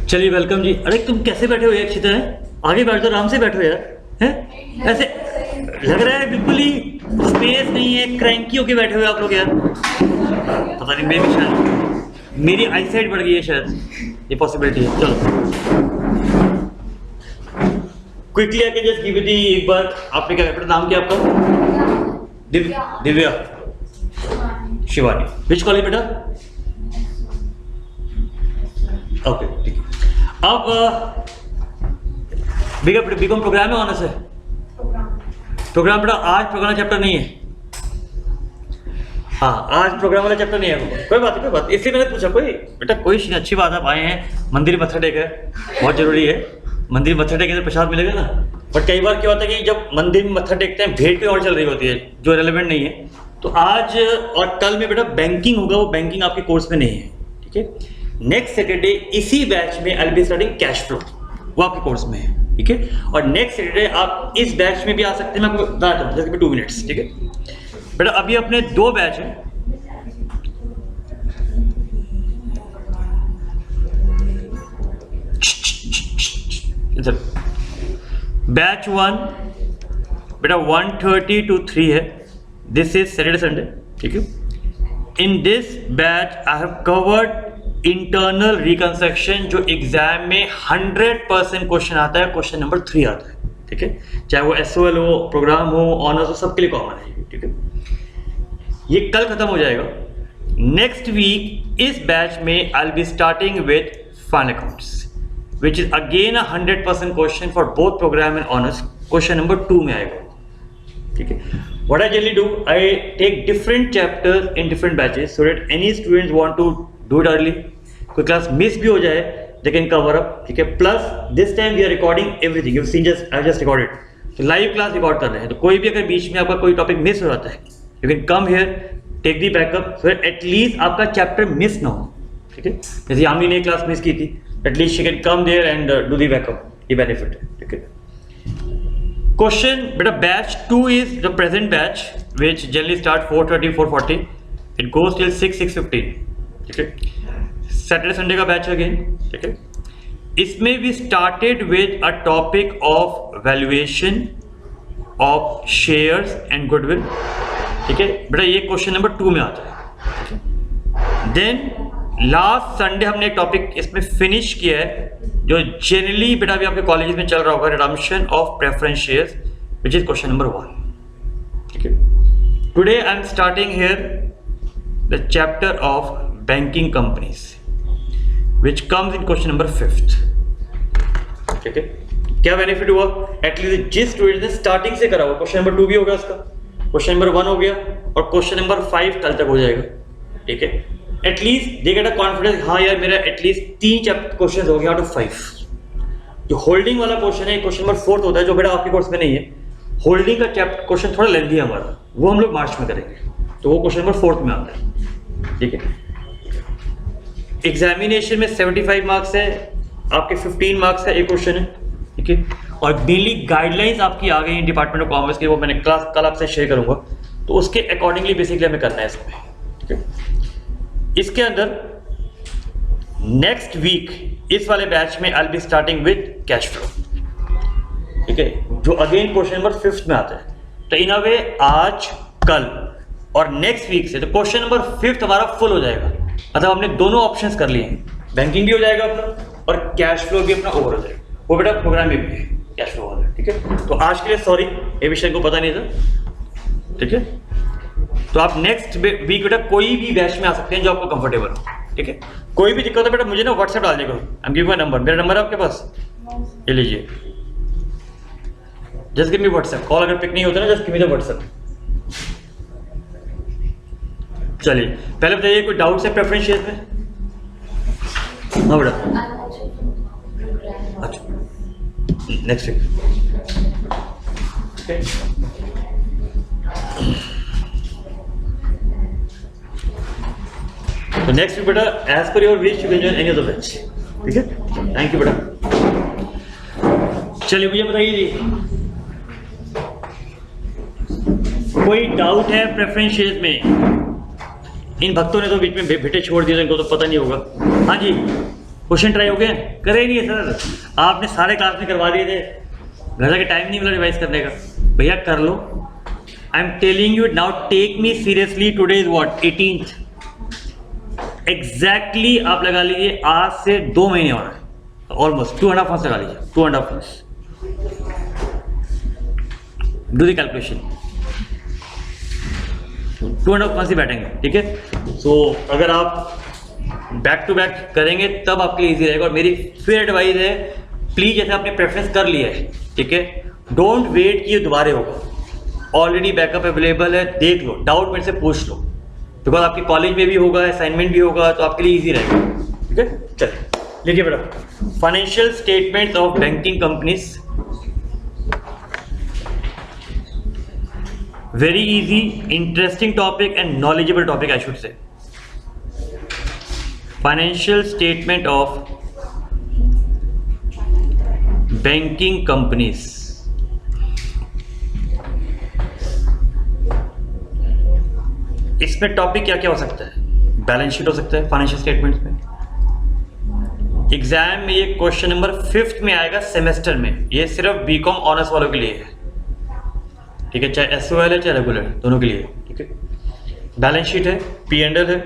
चलिए वेलकम जी। अरे तुम कैसे बैठे हो यार? है आगे बैठ दो, आराम से बैठो यार। हैं ऐसे लग रहा है बिल्कुल ही स्पेस नहीं है, क्रैंकी होके बैठे हुए आप लोग यार। पता नहीं, मैं भी शायद मेरी आई साइड बढ़ गई है, शायद ये पॉसिबिलिटी है। चलो क्विकली आके जस्ट गिव दी एक बार। आपने क्या बेटा, नाम क्या आपका? दिव्या शिवानी। विच कॉलेज बेटा? ओके ठीक है। अब बीकॉम प्रोग्राम में ऑनर्स है? प्रोग्राम बेटा आज प्रोग्राम चैप्टर नहीं है। हाँ आज प्रोग्राम वाला चैप्टर नहीं है। कोई बात नहीं, कोई बात। इसलिए मैंने पूछा कोई बेटा, कोई अच्छी बात आप आए हैं, मंदिर मत्था टेक है, बहुत जरूरी है। मंदिर मत्था टेके तो प्रसाद मिलेगा ना। बट कई बार क्या होता है कि जब मंदिर में मत्था टेकते हैं भेंट कहीं और चल रही होती है जो रेलेवेंट नहीं है। तो आज और कल में बेटा बैंकिंग होगा, वो बैंकिंग आपके कोर्स में नहीं है। ठीक है, नेक्स्ट सैटरडे इसी बैच में आई will be starting cash flow, वो आपके कोर्स में है। ठीक है, और नेक्स्ट सैटरडे आप इस बैच में भी आ सकते हैं। मैं आपको बताता हूँ जैसे 2 मिनट्स। ठीक है बेटा, अभी अपने 2 बैच हैं। बैच 1 बेटा 1:30 to 3 है। This is Saturday Sunday. ठीक है, in this batch I have covered internal reconstruction, जो एग्जाम में 100% क्वेश्चन आता है, क्वेश्चन नंबर 3 आता है। ठीक है, चाहे वो एसओएल हो, प्रोग्राम हो, ऑनर्स हो, सबके लिए कॉमन है। ठीक है, ये कल खत्म हो जाएगा। नेक्स्ट वीक इस बैच में आई will be starting with fine accounts, which is again a 100% question for both program and honors. Question number 2 में आएगा। ठीक है, what I generally do, I take different chapters in different batches so that any students want to do it early, कोई class miss भी हो जाए they can cover up। ठीक है, plus this time we are recording everything, you've seen just I just recorded, तो live class record कर रहे हैं। तो कोई भी अगर बीच में आपका कोई टॉपिक मिस हो जाता है, you can come here, take the backup so that at least आपका चैप्टर मिस ना हो। ठीक है, जैसे यामिनी ने क्लास मिस की थी, at least she can come there and do the backup, ये benefit है। ठीक है, क्वेश्चन बेटा batch 2 is the present batch which generally start 4:30 4:40, it goes till 6:15। ठीक है, सैटरडे संडे का बैच अगेन। ठीक है, इसमें भी started with a topic of valuation of shares and goodwill. ठीक है बेटा, ये क्वेश्चन नंबर 2 में आता है। देन लास्ट संडे हमने एक टॉपिक इसमें फिनिश किया है जो जनरली बेटा भी आपके कॉलेज में चल रहा होगा, redemption of preference shares, which is question number 1। ठीक है, today I am starting here the chapter of banking companies which comes in question number 5th। ठीक है, क्या बेनिफिट हुआ? एटलीस्ट जिस स्टूडेंट ने स्टार्टिंग से करा हुआ, क्वेश्चन नंबर 2 भी हो गया उसका, क्वेश्चन नंबर 1 हो गया और क्वेश्चन नंबर 5 कल तक हो जाएगा। ठीक है, at least they get a confidence, हाँ यार मेरा एटलीस्ट 3 क्वेश्चन हो गया आउट ऑफ 5। जो होल्डिंग वाला क्वेश्चन है, क्वेश्चन नंबर 4 होता है, जो बेटा आपके कोर्स में नहीं है। होल्डिंग का चैप्टर क्वेश्चन थोड़ा लेंथी है हमारा, वो हम लोग मार्च में करेंगे, तो वो क्वेश्चन नंबर 4 में आता है। ठीक है, एग्जामिनेशन में 75 मार्क्स है, आपके 15 मार्क्स का एक क्वेश्चन है। ठीक है, और मेनली गाइडलाइंस आपकी आ गई डिपार्टमेंट ऑफ कॉमर्स की, वो मैंने क्लास कल आपसे शेयर करूंगा, तो उसके अकॉर्डिंगली बेसिकली हमें करना है इसमें। ठीक है, इसके अंदर नेक्स्ट वीक इस वाले बैच में आई will be starting with cash flow. ठीक है, जो अगेन क्वेश्चन नंबर 5th में आता है। तो इन अ वे आज कल और नेक्स्ट वीक से तो क्वेश्चन नंबर 5th हमारा फुल हो जाएगा। मतलब हमने दोनों ऑप्शंस कर लिए हैं, बैंकिंग भी हो जाएगा अपना और कैश फ्लो भी अपना ओवर हो जाएगा। वो बेटा प्रोग्राम में भी है कैश फ्लो वाला। ठीक है, तो आज के लिए सॉरी, ये विषय को पता नहीं था। ठीक है, तो आप नेक्स्ट वीक बेटा कोई भी बैच में आ सकते हैं जो आपको कंफर्टेबल हो। ठीक है, कोई भी दिक्कत हो बेटा मुझे ना व्हाट्सएप डाल देगा, I am giving my number, मेरा नंबर है आपके पास, ये लीजिए। Just give me WhatsApp, call अगर पिक नहीं होता ना, just give me the WhatsApp. चलिए पहले बताइए कोई डाउट्स है प्रेफरेंस शेयर में? हाँ बेटा, अच्छा नेक्स्ट वीक। तो नेक्स्ट वीक बेटा as per your wish you can join any of the batch. ठीक है, थैंक यू बेटा। चलिए मुझे बताइए जी, कोई डाउट है प्रेफरेंस शेयर्स में? इन भक्तों ने तो बीच में भेटे छोड़ दिए, इनको तो पता नहीं होगा। हाँ जी क्वेश्चन ट्राई हो गए? करे नहीं है सर, आपने सारे क्लास में करवा दिए थे, घर जाके टाइम नहीं मिला रिवाइज करने का। भैया कर लो। I am telling you now, take me seriously. Today is what, 18th। Exactly आप लगा लीजिए आज से 2 महीने हो रहा है, ऑलमोस्ट 2.5 months लगा लीजिए, 2.5 months। Do the calculation, 2.5 months ही बैठेंगे, ठीक है। सो अगर आप बैक टू बैक करेंगे तब आपके लिए इजी रहेगा। और मेरी फिर एडवाइस है, प्लीज जैसे आपने प्रेफरेंस कर लिया है, ठीक है, डोंट वेट कि ये दोबारा होगा। ऑलरेडी बैकअप अवेलेबल है, देख लो, डाउट मेरे से पूछ लो, बिकॉज आपके कॉलेज में भी होगा, असाइनमेंट भी होगा, तो आपके लिए इजी रहेगा, ठीक है। चलिए लिखिए बेटा, financial statements of banking companies. Very easy, interesting topic and knowledgeable topic I should say. Financial statement of banking companies. इसमें टॉपिक क्या क्या हो सकता है? बैलेंस शीट हो सकता है फाइनेंशियल स्टेटमेंट्स में। एग्जाम में ये क्वेश्चन नंबर 5th में आएगा सेमेस्टर में। ये सिर्फ बीकॉम ऑनर्स वालों के लिए है, ठीक है, चाहे एसओएल है चाहे रेगुलर है, दोनों के लिए, ठीक है। बैलेंस शीट है, P&L है,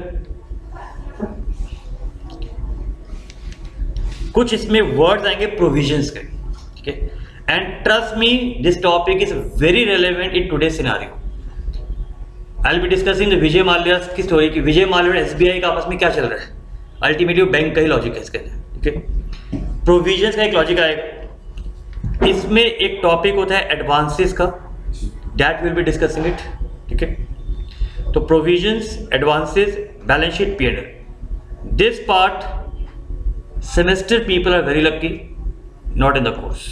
कुछ इसमें वर्ड्स आएंगे प्रोविजंस के, ठीक है। And trust me, this topic is very relevant in today scenario. I will be discussing the Vijay Mallya की स्टोरी की विजय माल्या और एसबीआई का आपस में क्या चल रहा है। अल्टीमेटली बैंक का ही लॉजिक है इसके अंदर, ठीक है। प्रोविजंस का एक लॉजिक आएगा। इसमें एक टॉपिक होता है एडवांसेस का, that will be discussing it, ठीक है। तो provisions, advances, balance sheet, P&L। This part semester people are very lucky, not in the course,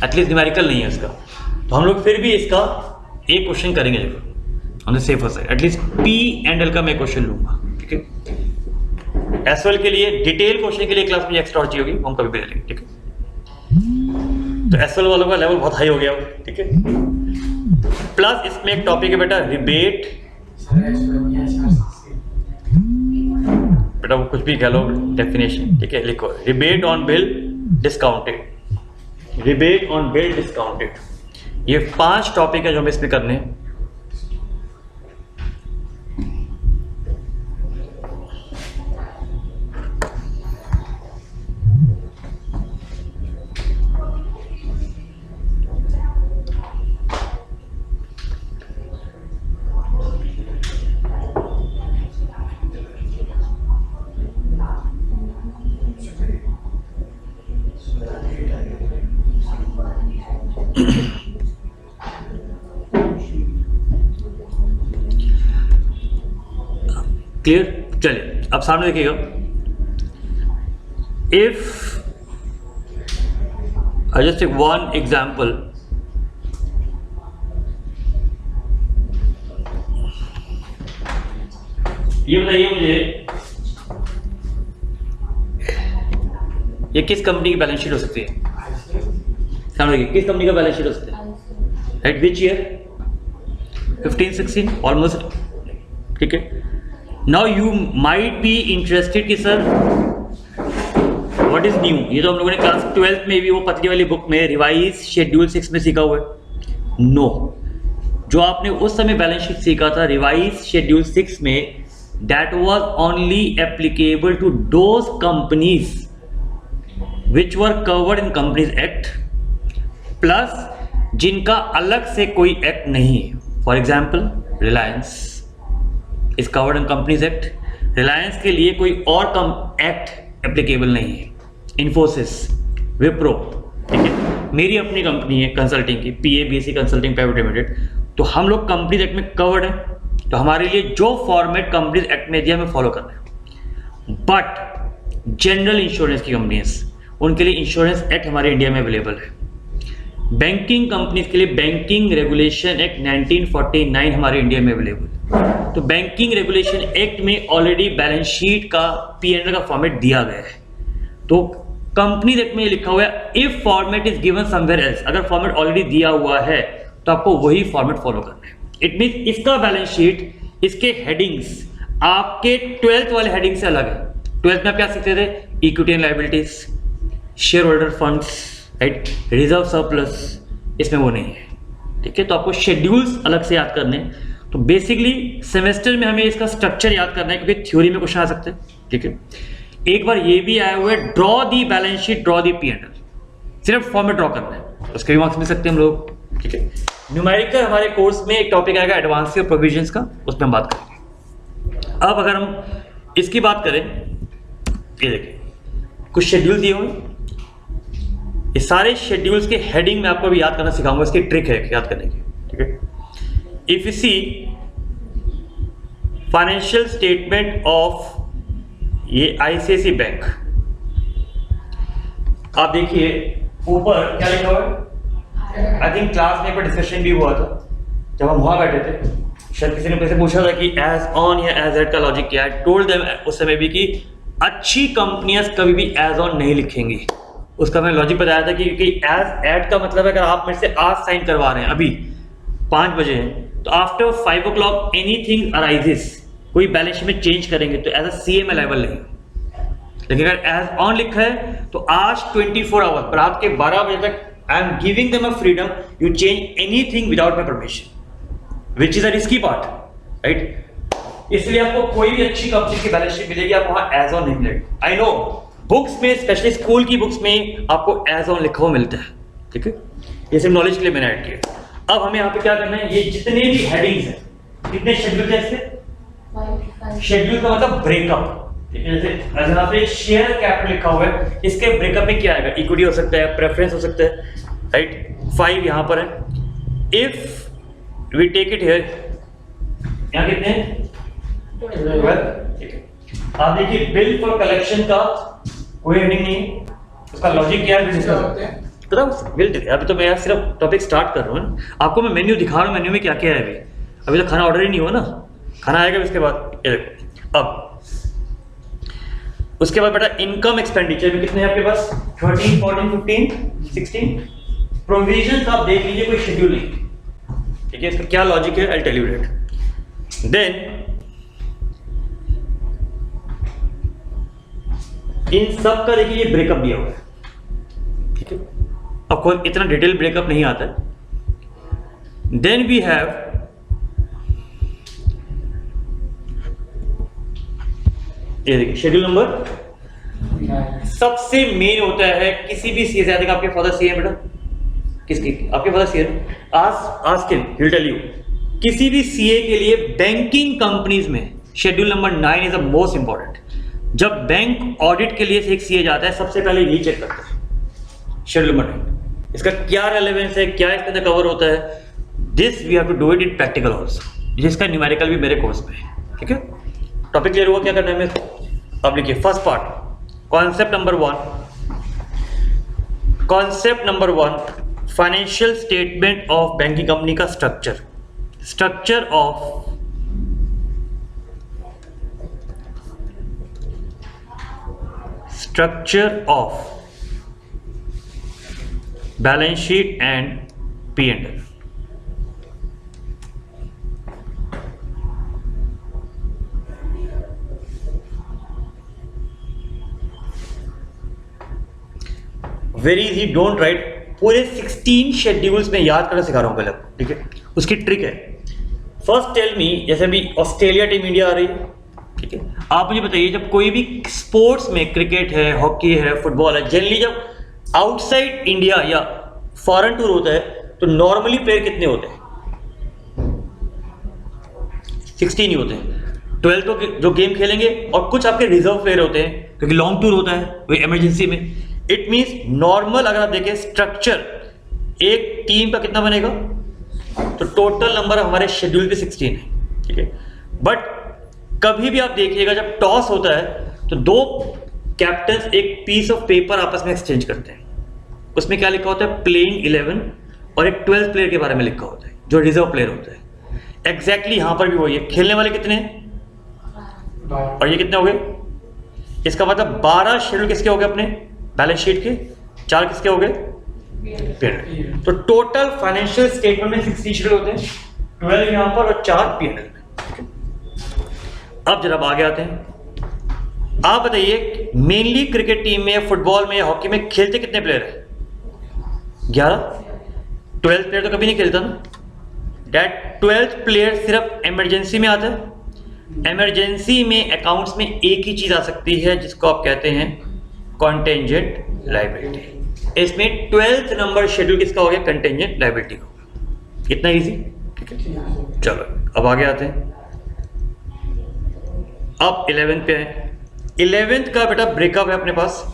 at least numerical नहीं है इसका, तो हम लोग फिर भी इसका एक क्वेश्चन करेंगे जरूर on the safer side. At least P&L का मैं क्वेश्चन लूंगा, ठीक है। एसएल के लिए डिटेल क्वेश्चन के लिए क्लास में एक्स्ट्रा चाहिए होगी, हम कभी भी ले लेंगे, ठीक है। तो एसएल वालों का लेवल बहुत हाई हो गया, ठीक है। प्लस इसमें एक टॉपिक है बेटा रिबेट, बेटा वो कुछ भी कह लो डेफिनेशन, ठीक है, लिखो rebate on bill discounted, rebate on bill discounted. ये 5 टॉपिक है जो हमें इसमें करने हैं। क्लियर? चलिए अब सामने देखिएगा। If I just take one example, ये बताइए मुझे ये किस कंपनी की बैलेंस शीट हो सकती है? सामने देखिए, किस कंपनी का बैलेंस शीट हो सकता है? Eight which year? 15-16 ऑलमोस्ट, ठीक है। Now you might be interested कि सर व्हाट इज न्यू। ये तो हम लोगों ने क्लास 12th में भी वो पतली वाली बुक में रिवाइज शेड्यूल 6 में सीखा हुआ है। नो, जो आपने उस समय बैलेंस शीट सीखा था रिवाइज शेड्यूल 6 में, that was only applicable to those companies which were covered in companies act, plus जिनका अलग से कोई एक्ट नहीं है। For example Reliance is covered in companies act, Reliance के लिए कोई और एक्ट एप्लीकेबल नहीं है। इन्फोसिस, विप्रो, ठीक है, मेरी अपनी कंपनी है कंसल्टिंग की, PABC कंसल्टिंग प्राइवेट लिमिटेड, तो हम लोग कंपनीज एक्ट में कवर्ड है, तो हमारे लिए जो फॉर्मेट कंपनीज एक्ट में दिया हमें फॉलो करना है। बट जनरल इंश्योरेंस की कंपनीज, उनके लिए इंश्योरेंस एक्ट हमारे इंडिया में अवेलेबल है। बैंकिंग कंपनीज के लिए बैंकिंग रेगुलेशन एक्ट 1949 हमारे इंडिया में अवेलेबल है। तो बैंकिंग रेगुलेशन एक्ट में ऑलरेडी बैलेंस शीट का P&L का फॉर्मेट दिया गया है। तो कंपनी एक्ट में लिखा हुआ है if format is given somewhere else, अगर फॉर्मेट ऑलरेडी दिया हुआ है तो आपको वही फॉर्मेट फॉलो करना है। इट मीन इसका बैलेंस शीट, इसके हेडिंग्स आपके 12th वाले हेडिंग से अलग है। 12th में आप क्या सीखते थे? Equity and liabilities, share holder funds, right, reserve surplus, इसमें वो नहीं है, ठीक है। तो आपको शेड्यूल्स अलग से याद करने हैं। तो बेसिकली सेमेस्टर में हमें इसका स्ट्रक्चर याद करना है क्योंकि थ्योरी में क्वेश्चन आ सकते हैं, ठीक है। एक बार ये भी आया हुआ है, draw the balance sheet, draw the P&L, सिर्फ फॉर्म में ड्रॉ करना है, उसके भी मार्क्स मिल सकते हैं हम लोग, ठीक है। न्यूमेरिकल हमारे कोर्स में एक टॉपिक आएगा एडवांस और प्रोविजंस का, उसमें हम बात करेंगे। अब अगर हम इसकी बात करें, ये देखिए कुछ शेड्यूल दिए हुए, ये सारे शेड्यूल्स के हेडिंग में आपको भी याद करना सिखाऊंगा, इसकी ट्रिक है याद करने की, ठीक है। If you see financial statement of ये ICICI बैंक, आप देखिए ऊपर क्या लिखा हुआ है। आई थिंक क्लास में एक डिस्कशन भी हुआ था जब हम वहां बैठे थे, शायद किसी ने मुझसे पूछा था कि एज ऑन या एज एड का लॉजिक क्या है। टोल्ड देम उस समय भी कि अच्छी कंपनियां कभी भी एज ऑन नहीं लिखेंगी। उसका मैंने लॉजिक बताया था कि एज एड का मतलब है अगर आप मेरे से आज साइन करवा रहे हैं, अभी 5 बजे हैं, तो आफ्टर 5 o'clock एनीथिंग अराइजेस, कोई बैलेंस शीट में चेंज करेंगे तो एज अ CM अलाइबल नहीं। लेकिन अगर एज ऑन लिखा है तो आज 24 आवर, रात के 12 बजे तक I am giving them a freedom, you change anything without my permission, which is a risky part, right. इसलिए आपको कोई भी अच्छी कंपनी की बैलेंस शीट मिलेगी, आप वहां एज ऑन नहीं मिलेगा। आई नो बुक्स में, स्पेशली स्कूल की बुक्स में आपको एज ऑन लिखा हुआ मिलता है, ठीक है। ये सिर्फ नॉलेज के लिए मैंने ऐड किया। अब हमें यहाँ पे क्या करना है, ये जितने भी हेडिंग्स हैं, कितने शेड्यूल है इसके, शेड्यूल का मतलब ब्रेकअप, ठीक है। जैसे यहाँ पे शेयर कैपिटल लिखा हुआ है, इसके ब्रेकअप में क्या आएगा, इक्विटी हो सकता है, प्रेफरेंस हो सकता है, राइट। 5 यहाँ पर है। If we take it here, यहाँ कितने हैं, 12, ठीक है। आप देखिए बिल फॉर कलेक्शन का कोई हेडिंग नहीं, उसका लॉजिक क्या है बताओ, बिल। अभी तो मैं सिर्फ टॉपिक स्टार्ट कर रहा हूँ, आपको मैं मेन्यू दिखा रहा हूँ, मेन्यू में क्या क्या है। अभी तो खाना ऑर्डर ही नहीं हुआ ना, खाना आएगा इसके बाद। ये देखो, अब उसके बाद बेटा इनकम एक्सपेंडिचर में कितने हैं आपके पास, 13, 14, 15, 16। प्रोविजंस आप देख लीजिए, कोई शेड्यूल नहीं, ठीक है। इसका क्या लॉजिक है, I tell you that. Then इन सब का देखिए ये ब्रेकअप दिया हुआ है, ठीक है। आपको इतना डिटेल ब्रेकअप नहीं आता है। देन वी हैव ये देखिए शेड्यूल नंबर, सबसे मेन होता है किसी भी सीए से। आपके फादर सीए बेटा, किसकी, आपके father CA, ask him, he will tell you. किसी भी सीए के लिए बैंकिंग कंपनीज में schedule number 9 is the most important. जब बैंक ऑडिट के लिए एक सीए जाता है, सबसे पहले यही चेक करता है शेड्यूल नंबर 9, इसका क्या रेलेवेंस है, क्या इसके अंदर कवर होता है। This we have to do it in practical also, जिसका न्यूमेरिकल भी मेरे कोर्स में है, ठीक है। टॉपिक क्लियर हुआ, क्या करना है हमें। अब लिखिए first part, concept number 1, concept number 1, financial statement of banking company का structure, structure of balance sheet and P&L। Very easy, don't write. पूरे 16 शेड्यूल्स में याद करना सिखा रहा हूं पहले, ठीक है। उसकी ट्रिक है, फर्स्ट टेल मी, जैसे अभी ऑस्ट्रेलिया टीम इंडिया आ रही है, ठीक है। आप मुझे बताइए, जब कोई भी स्पोर्ट्स में, क्रिकेट है, हॉकी है, फुटबॉल है, जनरली जब आउटसाइड इंडिया या फॉरेन टूर होता है तो नॉर्मली प्लेयर कितने होते हैं, 16 ही होते हैं। 12 तो जो गेम खेलेंगे, और कुछ आपके रिजर्व प्लेयर होते हैं क्योंकि लॉन्ग टूर होता है, कोई इमरजेंसी में। इट मीन्स नॉर्मल अगर आप देखें स्ट्रक्चर, एक टीम का कितना बनेगा, तो टोटल नंबर हमारे शेड्यूल पे 16 है, ठीक है। बट कभी भी आप देखिएगा जब टॉस होता है तो 2 कैप्टन्स एक पीस ऑफ पेपर आपस में एक्सचेंज करते हैं। उसमें क्या लिखा होता है, प्लेइंग 11, और एक 12th प्लेयर के बारे में लिखा होता है जो रिजर्व प्लेयर होता है। एग्जैक्टली यहां पर भी वही है। खेलने वाले कितने हैं, और ये कितने हो गए, इसका मतलब 12 शेड्यूल किसके हो गए अपने बैलेंस शीट के, 4 किसके हो गए, P&L। तो टोटल फाइनेंशियल स्टेटमेंट में 60 शेड्यूल होते हैं, 12 यहां पर और 4 P&L में। अब जरा आगे आते हैं, आप बताइए मेनली क्रिकेट टीम में, फुटबॉल में या हॉकी में खेलते कितने प्लेयर हैं? 11। 12th प्लेयर तो कभी नहीं खेलता ना। डैट 12th प्लेयर सिर्फ इमरजेंसी में आता है। इमरजेंसी में अकाउंट्स में एक ही चीज आ सकती है जिसको आप कहते हैं कॉन्टेंजेंट लायबिलिटी। इसमें 12th नंबर शेड्यूल किसका हो गया? कंटेंजेंट लायबिलिटी का। इतना इजी, ठीक है। चलो अब आगे आते हैं। अब 11th पे आए। 11th का बेटा ब्रेकअप है अपने पास।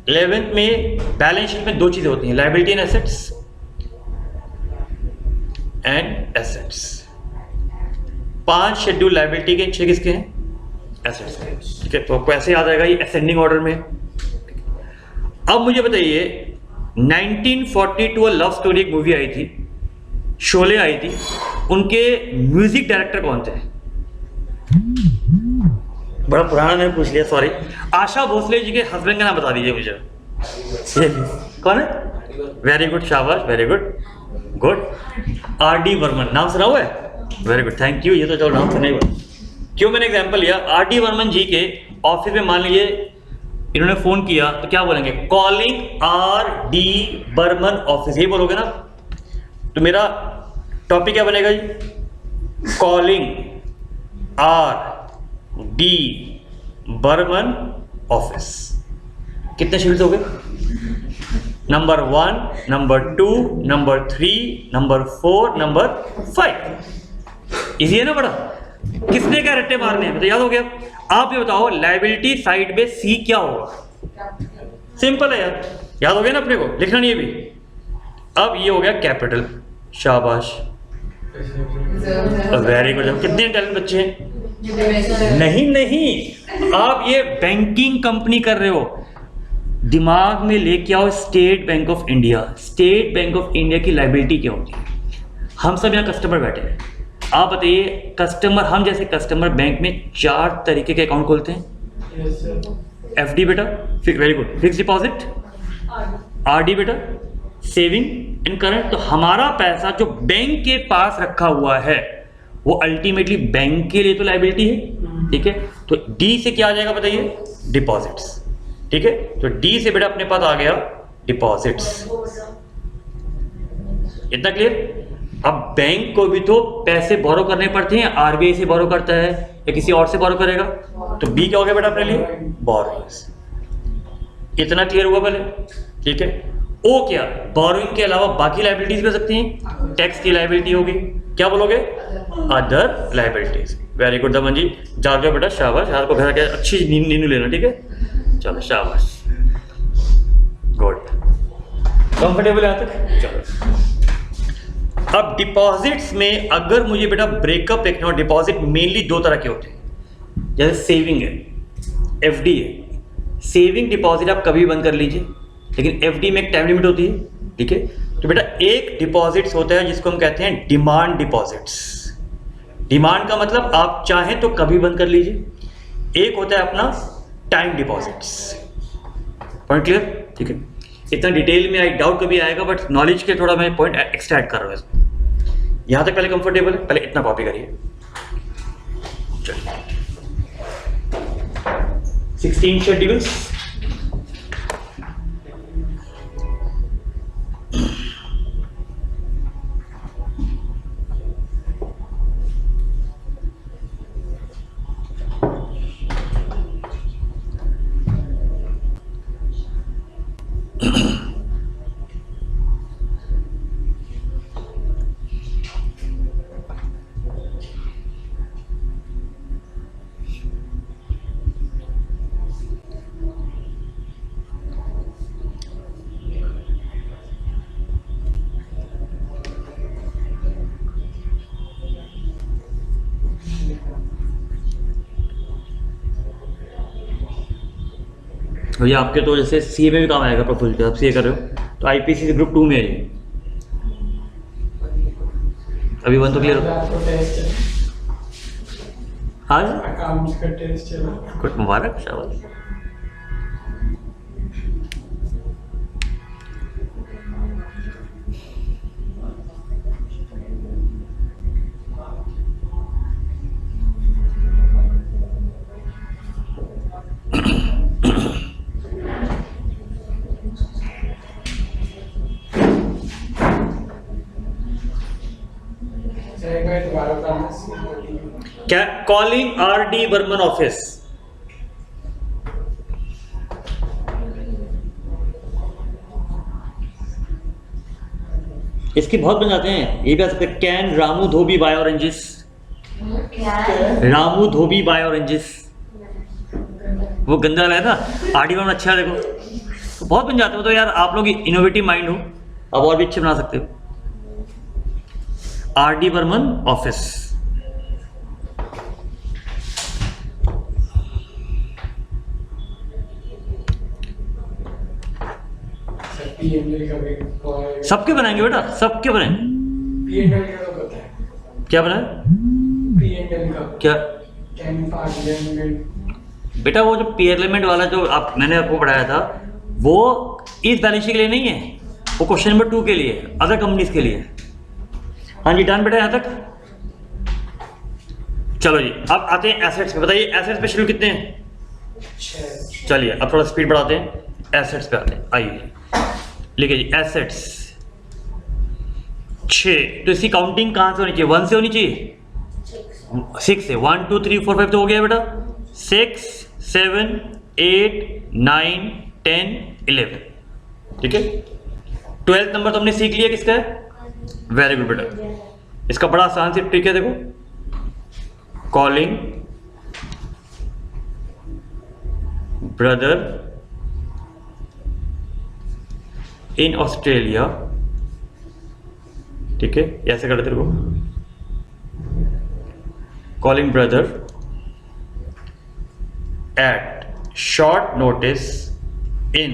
11th में बैलेंस शीट में दो चीजें होती हैं, liability and assets and assets. 5 schedule liability के, 6 किसके हैं? एसेट्स के, ठीक है। तो आपको ऐसे याद आएगा, ये असेंडिंग ऑर्डर में। अब मुझे बताइए 1942 लव स्टोरी एक मूवी आई थी, शोले आई थी, उनके म्यूजिक डायरेक्टर कौन थे? बड़ा पुराना मैंने पूछ लिया, सॉरी। आशा भोसले जी के हस्बैंड का नाम बता दीजिए मुझे। कौन है? वेरी गुड, शाबाश, very good, good. R D. Burman, नाम सुना हुआ है? Very good, thank you. ये तो चलो नाम सुना ही हुआ। क्यों मैंने एग्जांपल लिया? आर.डी. बर्मन जी के ऑफिस में मान लीजिए इन्होंने फोन किया तो क्या बोलेंगे? कॉलिंग आर.डी. बर्मन ऑफिस, यही बोलोगे ना? तो मेरा टॉपिक क्या बनेगा जी? कॉलिंग आर.डी. बर्मन ऑफिस। कितने शेड्यूल्स हो गए? Number 1, number 2, number 3, number 4, number 5। Easy है ना बड़ा? किसने क्या रट्टे मारने हैं तो याद हो गया। आप ये बताओ लायबिलिटी साइड में सी क्या होगा? सिंपल है यार, याद हो गया ना अपने को, लिखना नहीं है भी। अब ये हो गया कैपिटल, शाबाश, वेरी गुड। कितने इंटेलिजेंट बच्चे हैं? नहीं, आप ये बैंकिंग कंपनी कर रहे हो, दिमाग में लेके आओ state bank of India. State bank of India की लायबिलिटी क्या होती है? हम सब यहाँ कस्टमर बैठे हैं, आप बताइए कस्टमर, हम जैसे कस्टमर बैंक में 4 तरीके के अकाउंट खोलते हैं। एफडी बेटा, very good, fix deposit, RD बेटा, सेविंग इन करंट। तो हमारा पैसा जो बैंक के पास रखा हुआ है वो अल्टीमेटली बैंक के लिए तो लायबिलिटी है, ठीक है। तो डी से क्या आ जाएगा बताइए? डिपॉजिट्स, ठीक है। तो डी से बेटा अपने पास आ गया डिपॉजिट्स। इतना क्लियर? अब बैंक को भी तो पैसे बोरो करने पड़ते हैं, आरबीआई से बोरो करता है या किसी और से बोरो करेगा, तो बी क्या हो गया बेटा अपने लिए? बोरोइंग्स। इतना क्लियर हुआ पहले, ठीक है। ओ क्या? बोरोइंग के अलावा बाकी लायबिलिटीज भी हो सकती हैं। टैक्स की लायबिलिटी होगी, क्या बोलोगे? Other liabilities. वेरी गुड दमन जी, जाग जाओ बेटा, शाबाश। रात को घर आके अच्छी नींद लेना, ठीक है। चलो शाबाश, गुड, कंफर्टेबल है यहाँ तक? चलो अब डिपॉजिट्स में अगर मुझे बेटा ब्रेकअप देखना हो, डिपॉजिट मेनली 2 तरह के होते हैं। जैसे सेविंग है, एफडी है। सेविंग डिपॉजिट आप कभी भी बंद कर लीजिए, लेकिन एफडी में एक टाइम लिमिट होती है, ठीक है। तो बेटा एक डिपॉजिट्स होता है जिसको हम कहते हैं डिमांड डिपॉजिट्स। डिमांड का मतलब आप चाहें तो कभी बंद कर लीजिए। एक होता है अपना टाइम डिपॉजिट्स। Point clear? ठीक है। इतना डिटेल में आई डाउट कभी आएगा, बट नॉलेज के थोड़ा मैं पॉइंट एक्स्ट्रा ऐड कर रहा हूँ। यहां तक पहले कंफर्टेबल है? पहले इतना कॉपी करिए। चलिए 16 शेड्यूल्स। तो ये आपके तो जैसे सीए में भी काम आएगा प्रफुल्ल, आप सीए कर रहे हो तो आईपीसी ग्रुप 2 में आइए। अभी 1 तो क्लियर हो? हाँ गुड, मुबारक, शाबाश। क्या? कॉलिंग आर.डी. बर्मन ऑफिस। इसकी बहुत बन जाते हैं, ये भी आ सकते हैं। Can Ramu dhobi buy oranges. Ramu dhobi buy oranges, वो गंदा लगा था। आर.डी. बर्मन अच्छा है, देखो तो बहुत बन जाते हो। तो यार आप लोग इनोवेटिव माइंड हो, अब और भी अच्छे बना सकते हो। आर.डी. बर्मन ऑफिस। सबके बनाएंगे बेटा, सबके बनाएंगे। क्या बनाए? क्या बेटा? वो जो पार्लियामेंट वाला जो मैंने आपको पढ़ाया था, वो इस बैलेंस शीट के लिए नहीं है, वो क्वेश्चन नंबर 2 के लिए है, अदर कंपनीज के लिए। हाँ जी, डन बेटा यहाँ तक। चलो जी, अब आते हैं एसेट्स पे। बताइए एसेट्स पे शेड्यूल कितने हैं? चलिए अब थोड़ा स्पीड बढ़ाते हैं, एसेट्स पे आते हैं। आइए लिखिए जी, एसेट्स 6। तो इसकी काउंटिंग कहां से होनी चाहिए? 1 से होनी चाहिए, 6 से। 1 2 3 4 5 तो हो गया बेटा। 6 7 8 9 10 11, ठीक है। 12th नंबर तो हमने सीख लिया किसका है? वेरी गुड बेटा। इसका बड़ा आसान से ट्रिक है, देखो। कॉलिंग ब्रदर इन ऑस्ट्रेलिया, ठीक है, ऐसे करते रहो। Calling brother at short notice in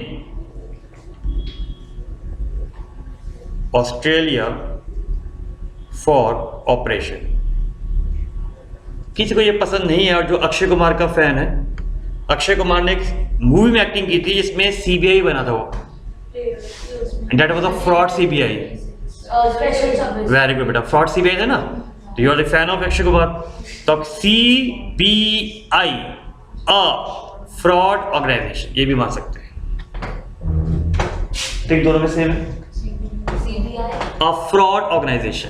Australia for operation. किसी को ये पसंद नहीं है, और जो अक्षय कुमार का फैन है, अक्षय कुमार ने एक मूवी में एक्टिंग की थी जिसमें सीबीआई बना था वो, that was a fraud CBI. Very good बेटा, फ्रॉड सीबीआई था ना, तो you are the fan of Akshay Kumar. तो सीबीआई अ फ्रॉड ऑर्गेनाइजेशन, ये भी मान सकते हैं, ठीक, दोनों में सेम है। अ फ्रॉड ऑर्गेनाइजेशन,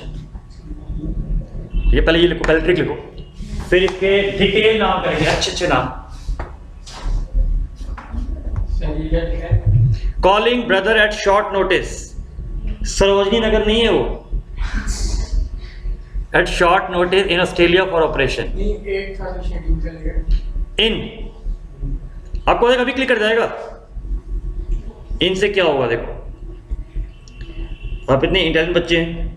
ठीक है। पहले ये लिखो, पहले ट्रिक लिखो, फिर इसके डिटेल नाम करेंगे, अच्छे अच्छे नाम। Calling brother at short notice, Sarojini Nagar नहीं है वो, at short notice in Australia for operation. इन आपको अभी क्लिक कर जाएगा। इन से क्या होगा? देखो आप इतने इंटेलिजेंट बच्चे हैं।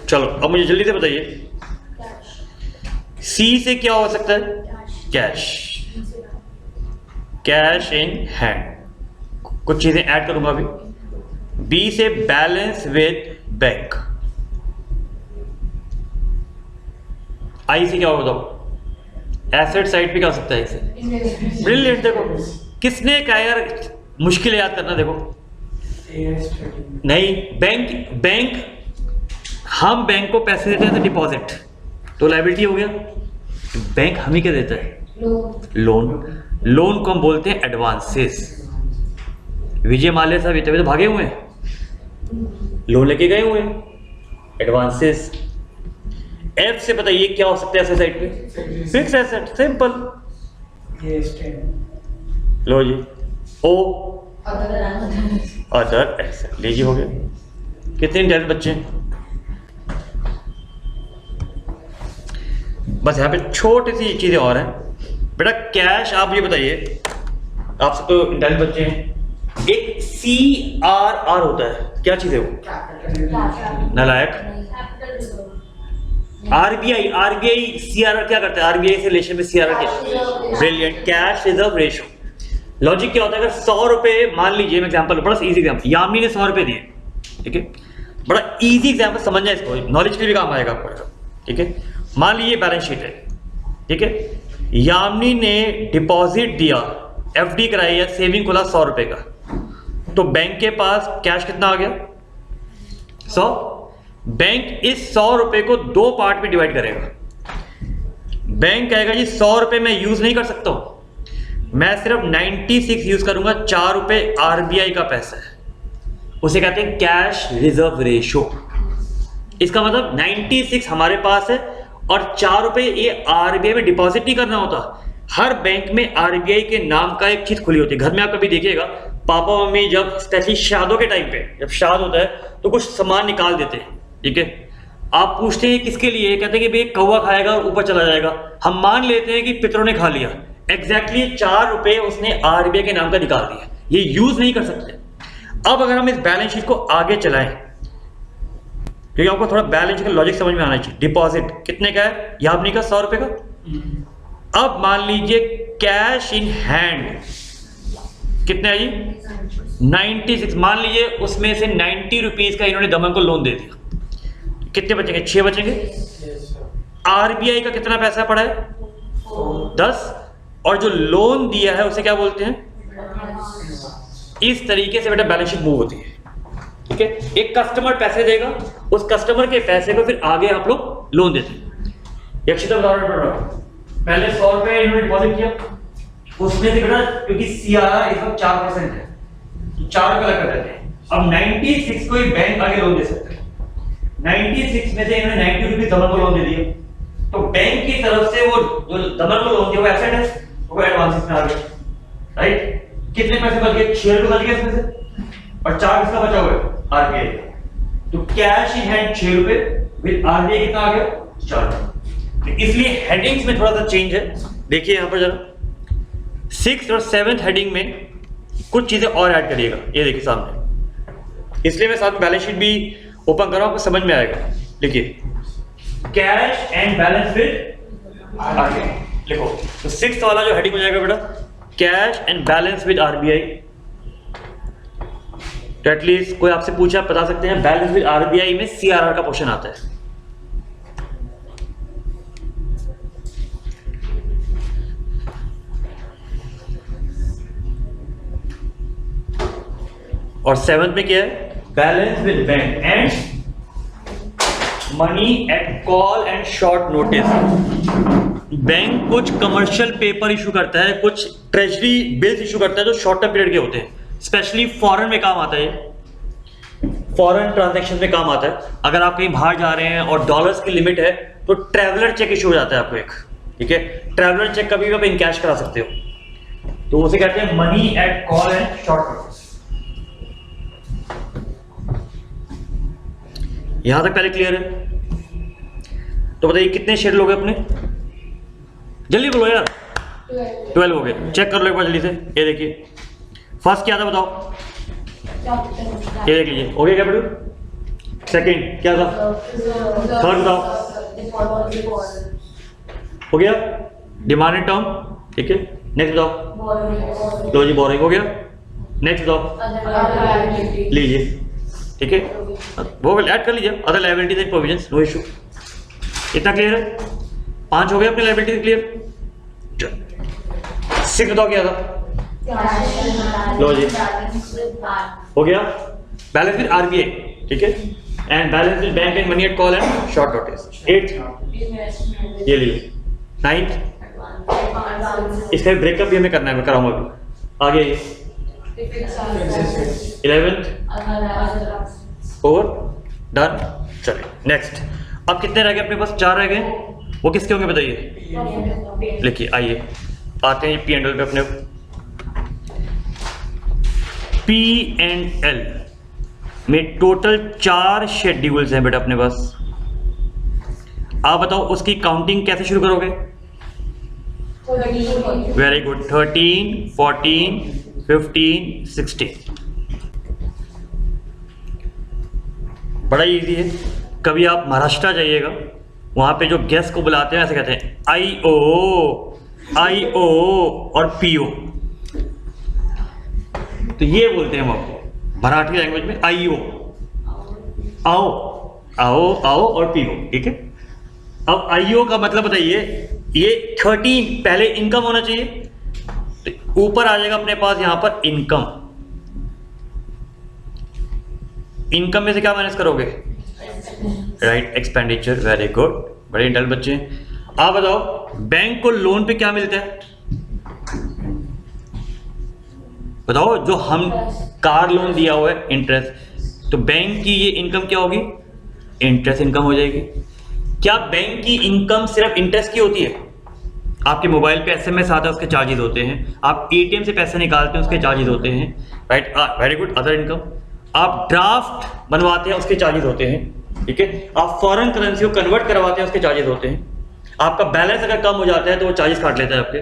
चलो अब मुझे जल्दी से बताइए, सी से क्या हो सकता है? Cash, cash in hand. कुछ चीजें ऐड करूंगा अभी। बी से बैलेंस विद बैंक। आई से क्या होगा बताओ? एसेट साइड पे क्या हो सकता है इसे? ब्रिलियंट। देखो किसने कहा यार मुश्किल याद करना? देखो नहीं, बैंक हम बैंक को पैसे देते हैं डिपॉजिट, तो लायबिलिटी हो गया। बैंक हमें क्या देता है? लोन को हम बोलते हैं एडवांसेस। विजय माल्या साहब इतने तो भागे हुए हैं, लोन लेके गए हुए हैं, एडवांसेस। एफ से बताइए क्या हो सकता है ऐसे साइड पे? Fix asset, simple. लो जी, ओ अदर एसेट, लीजिए हो गया। कितने इंटेलिजेंट बच्चे हैं? बस यहाँ पे छोटी सी चीजें और हैं बेटा। कैश आप ये बताइए, आप सब तो इंटेलिजेंट बच्चे हैं, एक CRR होता है, क्या चीज है वो? नालायक। RBI CRR क्या करता है? RBI से रिलेशन में CRR क्या? Brilliant, cash reserve ratio. Logic क्या होता है? अगर 100 रुपए, मान लीजिए मैं एग्जांपल, बड़ा इजी एग्जांपल, यामिनी ने 100 रुपए दिए, ठीक है, बड़ा इजी एग्जांपल, समझना है इसको, नॉलेज के लिए भी काम आएगा आपको, ठीक है। मान लीजिए बैलेंस शीट है, ठीक है, यामिनी ने डिपॉजिट दिया, FD कराई या सेविंग खोला 100 रुपए का, तो बैंक के पास कैश कितना आ गया? 100। बैंक इस 100 रुपए को 2 पार्ट में डिवाइड करेगा। बैंक कहेगा जी 100 रुपए मैं यूज नहीं कर सकता हूं, मैं सिर्फ 96 यूज करूंगा, 4 रुपए आरबीआई का पैसा है, उसे कहते हैं कैश रिजर्व रेशो। इसका मतलब 96 हमारे पास है और 4 रुपए ये आरबीआई में डिपॉजिट नहीं करना होता। हर बैंक में आरबीआई के नाम का एक चीज खुली होती है। घर में आप कभी देखिएगा, पापा मम्मी जब स्पेशली शादों के टाइम पे जब शाद होता है तो कुछ सामान निकाल देते हैं, ठीक है। आप पूछते हैं किसके लिए, कहते हैं कि भाई कौवा खाएगा और ऊपर चला जाएगा। हम मान लेते हैं कि पितरों ने खा लिया। एग्जैक्टली 4 रुपए उसने आरबीआई के नाम का निकाल दिया, ये यूज नहीं कर सकते। अब अगर हम इस बैलेंस शीट को आगे चलाएं, क्योंकि आपको थोड़ा बैलेंस शीट का लॉजिक समझ में आना चाहिए। डिपॉजिट कितने का है, यह आपने कहा 100 रुपए का। अब मान लीजिए कैश इन हैंड कितने है जी, 96। मान लीजिए उसमें से 90 रुपीज का इन्होंने दमन को लोन दे दिया, कितने बचेंगे, 6 बचेंगे। आरबीआई का कितना पैसा पड़ा है, 10, और जो लोन दिया है उसे क्या बोलते हैं। इस तरीके से बेटा बैलेंस शीट मूव होती है, ठीक है। एक कस्टमर पैसे देगा, उस कस्टमर के पैसे को फिर आगे आप लोग लोन देते हैं। यक्षिता उदाहरण पढ़ रहा हूं, पहले 100 रुपए इन्होंने डिपॉजिट किया, उसमें से बेटा क्योंकि सीआरआर इस वक्त 4% है तो 4 रुपए लग जाते हैं। अब 96 को ही बैंक आगे लोन दे सकते हैं। 96 में से इन्होंने 90 रुपीज दमन को लोन दे दिया, तो बैंक की तरफ से वो जो दमन को लोन दिया वो एसेट है, वो एडवांस में आ गया, राइट। कितने पैसे बच गए, 6 रुपए बच गए इसमें से, और 4 किसका बचा हुआ है, आरबीआई। तो कैश इन हैंड 6 रुपए, विद आरबीआई कितना आ गया, 4 रुपए। तो इसलिए हेडिंग्स में थोड़ा सा चेंज है। देखिए यहां पर जरा 6th और 7th हेडिंग में कुछ चीजें और ऐड करिएगा, ये देखिए सामने। इसलिए मैं साथ में बैलेंस शीट भी ओपन कर रहा हूं, आपको समझ में आएगा। देखिए cash and balance with RBI लिखो। तो 6th वाला जो हेडिंग हो जाएगा बेटा, cash and balance with RBI. तो एटलीस्ट कोई आपसे पूछा, आप बता सकते हैं बैलेंस विद आरबीआई में सीआरआर का पोर्शन आता है। और 7th में क्या है, balance with bank and money at call and short notice. Bank कुछ कमर्शियल पेपर इशू करता है, कुछ ट्रेजरी बिल्स इशू करता है जो शॉर्ट टर्म पीरियड के होते हैं। स्पेशली फॉरेन में काम आता है, फॉरेन ट्रांजैक्शन में काम आता है। अगर आप कहीं बाहर जा रहे हैं और डॉलर्स की लिमिट है तो ट्रैवलर चेक इशू हो जाता है आपको एक, ठीक है। ट्रैवलर चेक कभी भी आप इन कैश करा सकते हो, तो उसे कहते हैं money at call and short notice. यहां तक पहले क्लियर है? तो बताइए कितने शेयर लोगे अपने, जल्दी बोलो यार। 12 हो गए, चेक कर लो एक बार जल्दी से। ये देखिए फर्स्ट क्या था बताओ, ये देख लीजिए, हो गया कैपिटल। सेकंड क्या था, थर्ड बताओ, हो गया डिमांडेड टर्म, ठीक है। नेक्स्ट बताओ, लो जी बोरिंग हो गया। नेक्स्ट बताओ, लीजिए, ठीक है, वो ऐड कर लीजिए, other liabilities and provisions, no issue. इतना क्लियर है? 5 हो गए अपने लायबिलिटीज क्लियर। 6 बताओ क्या था, लो जी हो गया बैलेंस विद आरबीआई, ठीक है, and balance with bank and money at call and short notice. 8th ये लीजिए। 9th इसका ब्रेकअप भी हमें करना है, मैं कराऊंगा अभी आगे। 11th over done. चलिए नेक्स्ट। अब कितने रह गए अपने पास, 4 रह गए। वो किसके होंगे बताइए, लिखिए। आइए आते हैं पी एंड एल पे। अपने पी एंड एल में टोटल 4 शेड्यूल्स हैं बेटा अपने पास। आप बताओ उसकी काउंटिंग कैसे शुरू करोगे? Very good, 13, 14, 15, 16। बड़ा इजी है। कभी आप महाराष्ट्र जाइएगा, वहां पे जो गेस्ट को बुलाते हैं ऐसे कहते हैं आई ओ और पी ओ। तो ये बोलते हैं हम आपको मराठी लैंग्वेज में आई ओ, आओ आओ आओ और पी ओ, ठीक है। अब आई ओ का मतलब बताइए, ये 13 पहले इनकम होना चाहिए, तो ऊपर आ जाएगा अपने पास यहां पर इनकम। इनकम में से क्या माइनस करोगे, राइट, एक्सपेंडिचर। वेरी गुड, बड़े इंटेल बच्चे हैं। आप बताओ बैंक को लोन पे क्या मिलता है, बताओ, जो हम कार लोन दिया हुआ है इंटरेस्ट, तो बैंक की ये इनकम क्या होगी? इंटरेस्ट इनकम हो जाएगी। क्या बैंक की इनकम सिर्फ इंटरेस्ट की होती है? आपके मोबाइल पे एसएमएस आता है, उसके चार्जेस होते हैं। आप एटीएम से पैसे निकालते हैं, उसके चार्जेस होते हैं, right? Very good. Other income, आप ड्राफ्ट बनवाते हैं, उसके चार्जेस होते हैं, ठीक है? आप फॉरेन करेंसी को कन्वर्ट करवाते हैं, उसके चार्जेस होते हैं। आपका बैलेंस अगर कम हो जाता है तो वो चार्जेस काट लेता है आपके।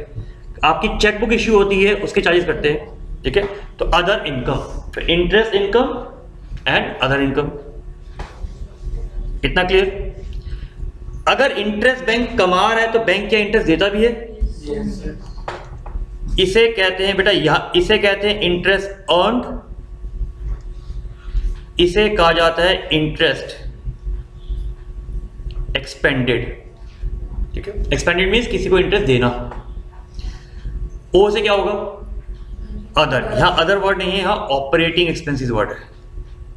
आपकी चेकबुक इश्यू होती है, उसके चार्जेस कटते हैं, ठीक है? तो अदर इनकम, तो interest income and other income. इतना क्लियर? अगर इंटरेस्ट बैंक कमा रहा है तो बैंक क्या इंटरेस्ट देता भी है? इसे कहते हैं बेटा, इसे कहते हैं इंटरेस्ट अर्न्ड, इसे कहा जाता है इंटरेस्ट एक्सपेंडेड, ठीक है? एक्सपेंडेड मीन्स किसी को इंटरेस्ट देना। ओ से क्या होगा? अदर। यहां अदर वर्ड नहीं है, यहां ऑपरेटिंग एक्सपेंसेस वर्ड है,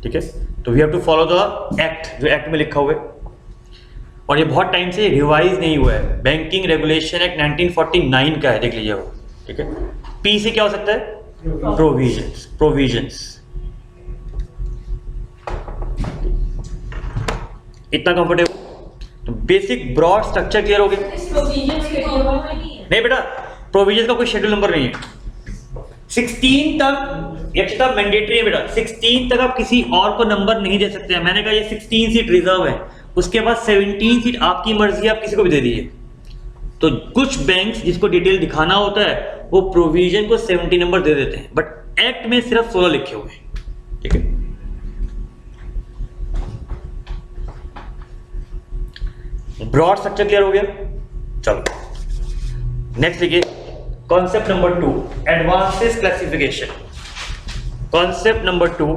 ठीक है? तो we have to follow the act, जो एक्ट में लिखा हुआ है, और ये बहुत टाइम से रिवाइज नहीं हुआ है। बैंकिंग रेगुलेशन एक्ट 1949 का है, देख लीजिए वो, ठीक है? पी से क्या हो सकता है? प्रोविजंस। प्रोविजंस, इतना कंफर्टेबल? तो बेसिक ब्रॉड स्ट्रक्चर क्लियर हो गया? नहीं बेटा, प्रोविजन का कोई शेड्यूल नंबर नहीं है। 16 तक यक्षता मैंडेटरी है बेटा। 16 तक आप किसी और को नंबर नहीं दे सकते हैं। मैंने कहा ये 16 सीट रिजर्व है, उसके बाद 17 सीट आपकी मर्जी, आप किसी को भी दे दीजिए। तो कुछ बैंक्स जिसको डिटेल दिखाना होता है वो प्रोविजन को 70 नंबर दे देते हैं, बट एक्ट में सिर्फ 16 लिखे हुए हैं, ठीक है? ब्रॉड स्ट्रक्चर क्लियर हो गया? चलो नेक्स्ट देखिए, concept number 2, advances classification. Concept number 2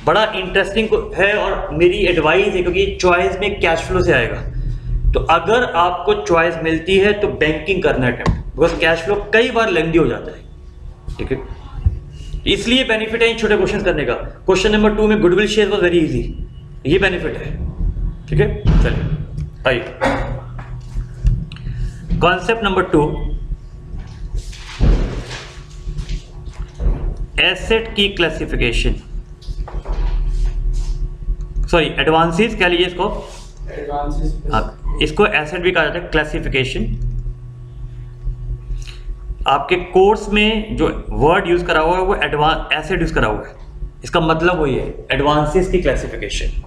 बड़ा इंटरेस्टिंग है और मेरी एडवाइस है, क्योंकि चॉइस में कैश फ्लो से आएगा। तो अगर आपको चॉइस मिलती है तो बैंकिंग करना अटेम्प्ट, बिकॉज कैश फ्लो कई बार लेंथी हो जाता है, ठीक है? इसलिए बेनिफिट है इन छोटे क्वेश्चन करने का। क्वेश्चन नंबर 2 में goodwill share was very easy, ये बेनिफिट है, ठीक है? चलिए आइए, कॉन्सेप्ट नंबर 2, एसेट की क्लासिफिकेशन, सॉरी एडवांसेस कह लीजिए इसको, हाँ, इसको एसेट भी कहा जाता है। क्लासिफिकेशन आपके कोर्स में जो वर्ड यूज करा हुआ है वो एडवांस एसेट यूज करा हुआ है, इसका मतलब वही है, एडवांसेस की क्लासिफिकेशन।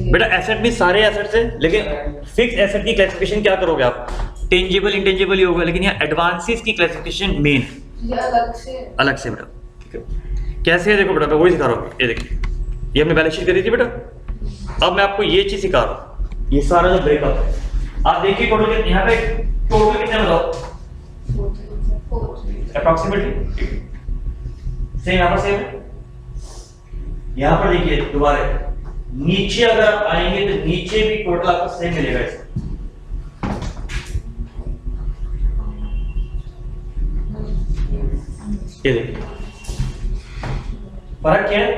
बेटा एसेट में सारे एसेट्स है, लेकिन फिक्स एसेट की क्लासिफिकेशन क्या करोगे आप? टेंजिबल इंटेंजिबल ही होगा, लेकिन यहाँ एडवांसेस की क्लासिफिकेशन मेन अलग से बेटा, ठीक है? कैसे है देखो बेटा, मैं वही सिखा रहा हूँ। ये देखिए, ये हमने बैलेंस शीट करी थी बेटा, अब मैं आपको ये चीज सिखा रहा हूँ। ये सारा जो ब्रेकअप है, आप देखिए टोटल यहाँ पे टोटल कितने बताओ? अप्रॉक्सीमेटली सेम, यहाँ पर सेम है। यहाँ पर देखिए दोबारा नीचे अगर आप आएंगे तो नीचे भी टोटल आपको सेम मिलेगा इसका। ये देखिए फर्क क्या है?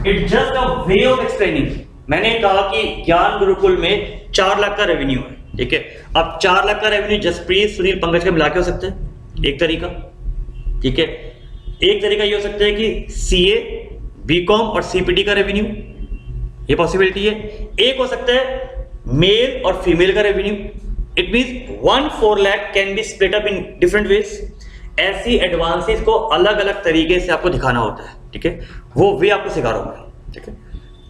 It just a way of explaining. मैंने कहा कि ज्ञान गुरुकुल में 4 लाख का रेवेन्यू है, ठीक है? अब 4 लाख का रेवेन्यू जसप्रीत, सुनील, पंकज के मिला के हो सकते हैं, एक तरीका, ठीक है? एक तरीका ये हो सकता है कि सीए, बीकॉम और सीपीटी का रेवेन्यू, ये पॉसिबिलिटी है। एक हो सकता है मेल और फीमेल का revenue, it means 1-4 lakh can be split up in different ways. ऐसी एडवांसेस को अलग अलग तरीके से आपको दिखाना होता है, ठीक है? वो वे आपको सिखा रहा हूं मैं, ठीक है?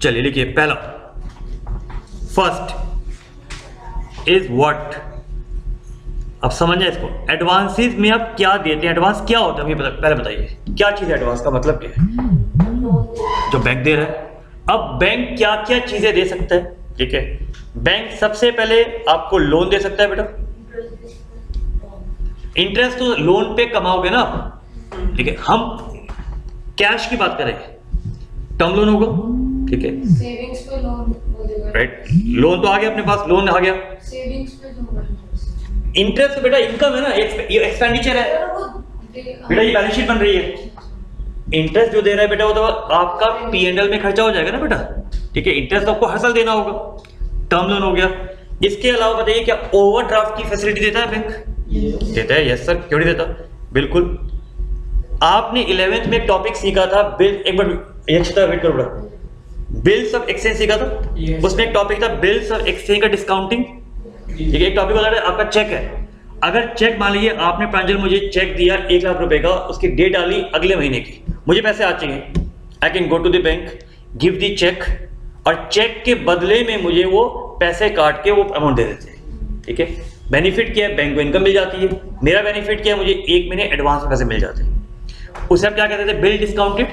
चलिए लिखिए, पहला फर्स्ट इज व्हाट। अब समझना इसको, एडवांसेस में आप क्या देते हैं? एडवांस क्या होता है पहले बताइए, क्या चीज है एडवांस का मतलब क्या है? जो बैंक दे रहा है। अब बैंक क्या क्या चीजें दे सकता है, ठीक है? बैंक सबसे पहले आपको लोन दे सकता है बेटा, इंटरेस्ट तो लोन पे कमाओगे ना, ठीक है? हम कैश की बात करें, टर्म लोन होगा, ठीक है? सेविंग्स पे लोन, राइट? लोन तो आ गया अपने पास, लोन आ गया। सेविंग्स पे इंटरेस्ट तो बेटा इनकम है ना, ये एक्सपेंडिचर है बेटा, ये बैलेंस शीट बन रही है। इंटरेस्ट जो दे रहा है बेटा वो तो आपका P&L में खर्चा हो जाएगा ना बेटा, ठीक है? इंटरेस्ट तो आपको हर साल देना होगा। टर्म लोन हो गया, इसके अलावा बताइए क्या ओवरड्राफ्ट की फैसिलिटी देता है बैंक? देता है, यस सर, क्यों नहीं देता, बिल्कुल। आपने 11th में एक टॉपिक सीखा था बिल, एक बार वेट करो, बिल्स ऑफ एक्सचेंज सीखा था। उसमें एक टॉपिक था बिल्स ऑफ एक्सचेंज का डिस्काउंटिंग। ठीक है, एक टॉपिक होता है आपका चेक है। अगर चेक मान लीजिए आपने प्रांजल मुझे चेक दिया 1 लाख रुपए का, उसकी डेट डाली अगले महीने की, मुझे पैसे आ चाहिए, I can go to the bank, give the cheque, और चेक के बदले में मुझे वो पैसे काट के वो अमाउंट दे देते हैं। ठीक है, बेनिफिट क्या है, बैंक को इनकम मिल जाती है। मेरा बेनिफिट क्या है, मुझे 1 महीने एडवांस में पैसे मिल जाते हैं। उसे आप क्या कहते थे, बिल डिस्काउंटेड।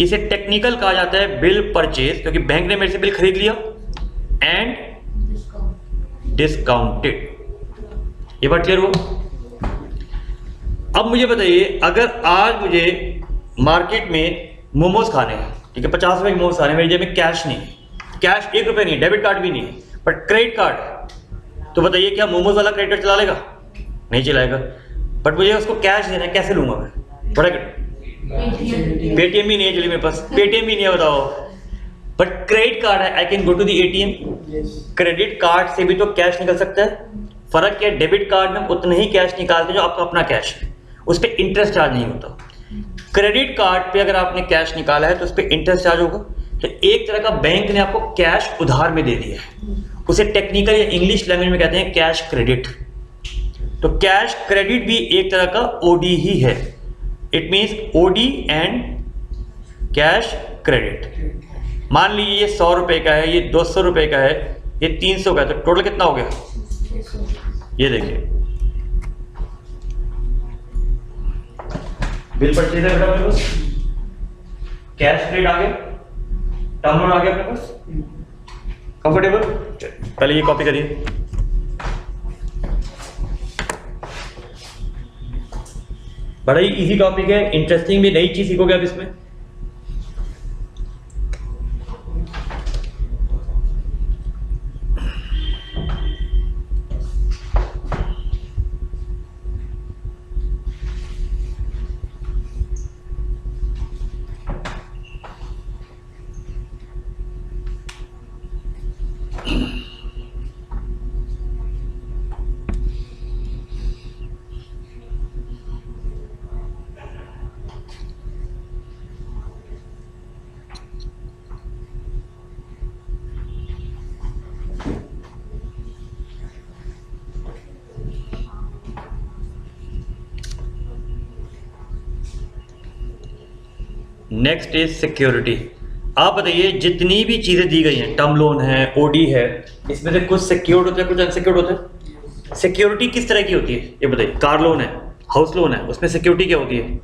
इसे टेक्निकल कहा जाता है बिल परचेज, क्योंकि बैंक ने मेरे से बिल खरीद लिया, एंड डिस्काउंटेड। ये बात क्लियर हुआ? अब मुझे बताइए, अगर आज मुझे मार्केट में मोमोज खाने हैं, ठीक है, 50 रुपए के मोमोज खाने, मेरी जेब में कैश नहीं है, कैश 1 रुपये नहीं, डेबिट कार्ड भी नहीं है, बट क्रेडिट कार्ड, तो बताइए क्या मोमोज वाला क्रेडिट कार्ड चला लेगा? नहीं चलाएगा। बट मुझे उसको कैश देना है, कैसे लूंगा मैं? बड़ा पेटीएम भी नहीं है चलिए मेरे पास, पेटीएम भी नहीं है, बताओ। बट क्रेडिट कार्ड है, I can go to the ATM. Credit card से भी तो कैश निकल सकता है। फर्क क्या है, डेबिट कार्ड में उतना ही कैश निकालते जो आपका अपना कैश है, उस पर इंटरेस्ट चार्ज नहीं होता। क्रेडिट कार्ड पे अगर आपने कैश निकाला है तो उस पर इंटरेस्ट चार्ज होगा। तो एक तरह का बैंक ने आपको कैश उधार में दे दिया है, उसे टेक्निकल या इंग्लिश लैंग्वेज में कहते हैं कैश क्रेडिट। तो कैश क्रेडिट भी एक तरह का ओडी ही है। It means OD and cash credit. मान लीजिए ये 100 रुपए का है, ये 200 रुपए का है, ये 300 का है, तो टोटल कितना हो गया? ये देखिए बिल परचेज है बेटा, मेरे पास कैश क्रेडिट आ गया, टर्म लोन आ गया अपने पास। कंफर्टेबल? पहले ये कॉपी करिए। बड़ा ही इजी टॉपिक है, इंटरेस्टिंग भी, नई चीज सीखोगे आप इसमें। Next is security. आप बताइए, जितनी भी चीजें दी गई हैं, टर्म लोन है, ओडी है, इसमें से कुछ सिक्योर्ड होता है, कुछ अनसिक्योर्ड होता है। सिक्योरिटी किस तरह की होती है ये बताइए? कार लोन है, हाउस लोन है, उसमें सिक्योरिटी क्या होती है?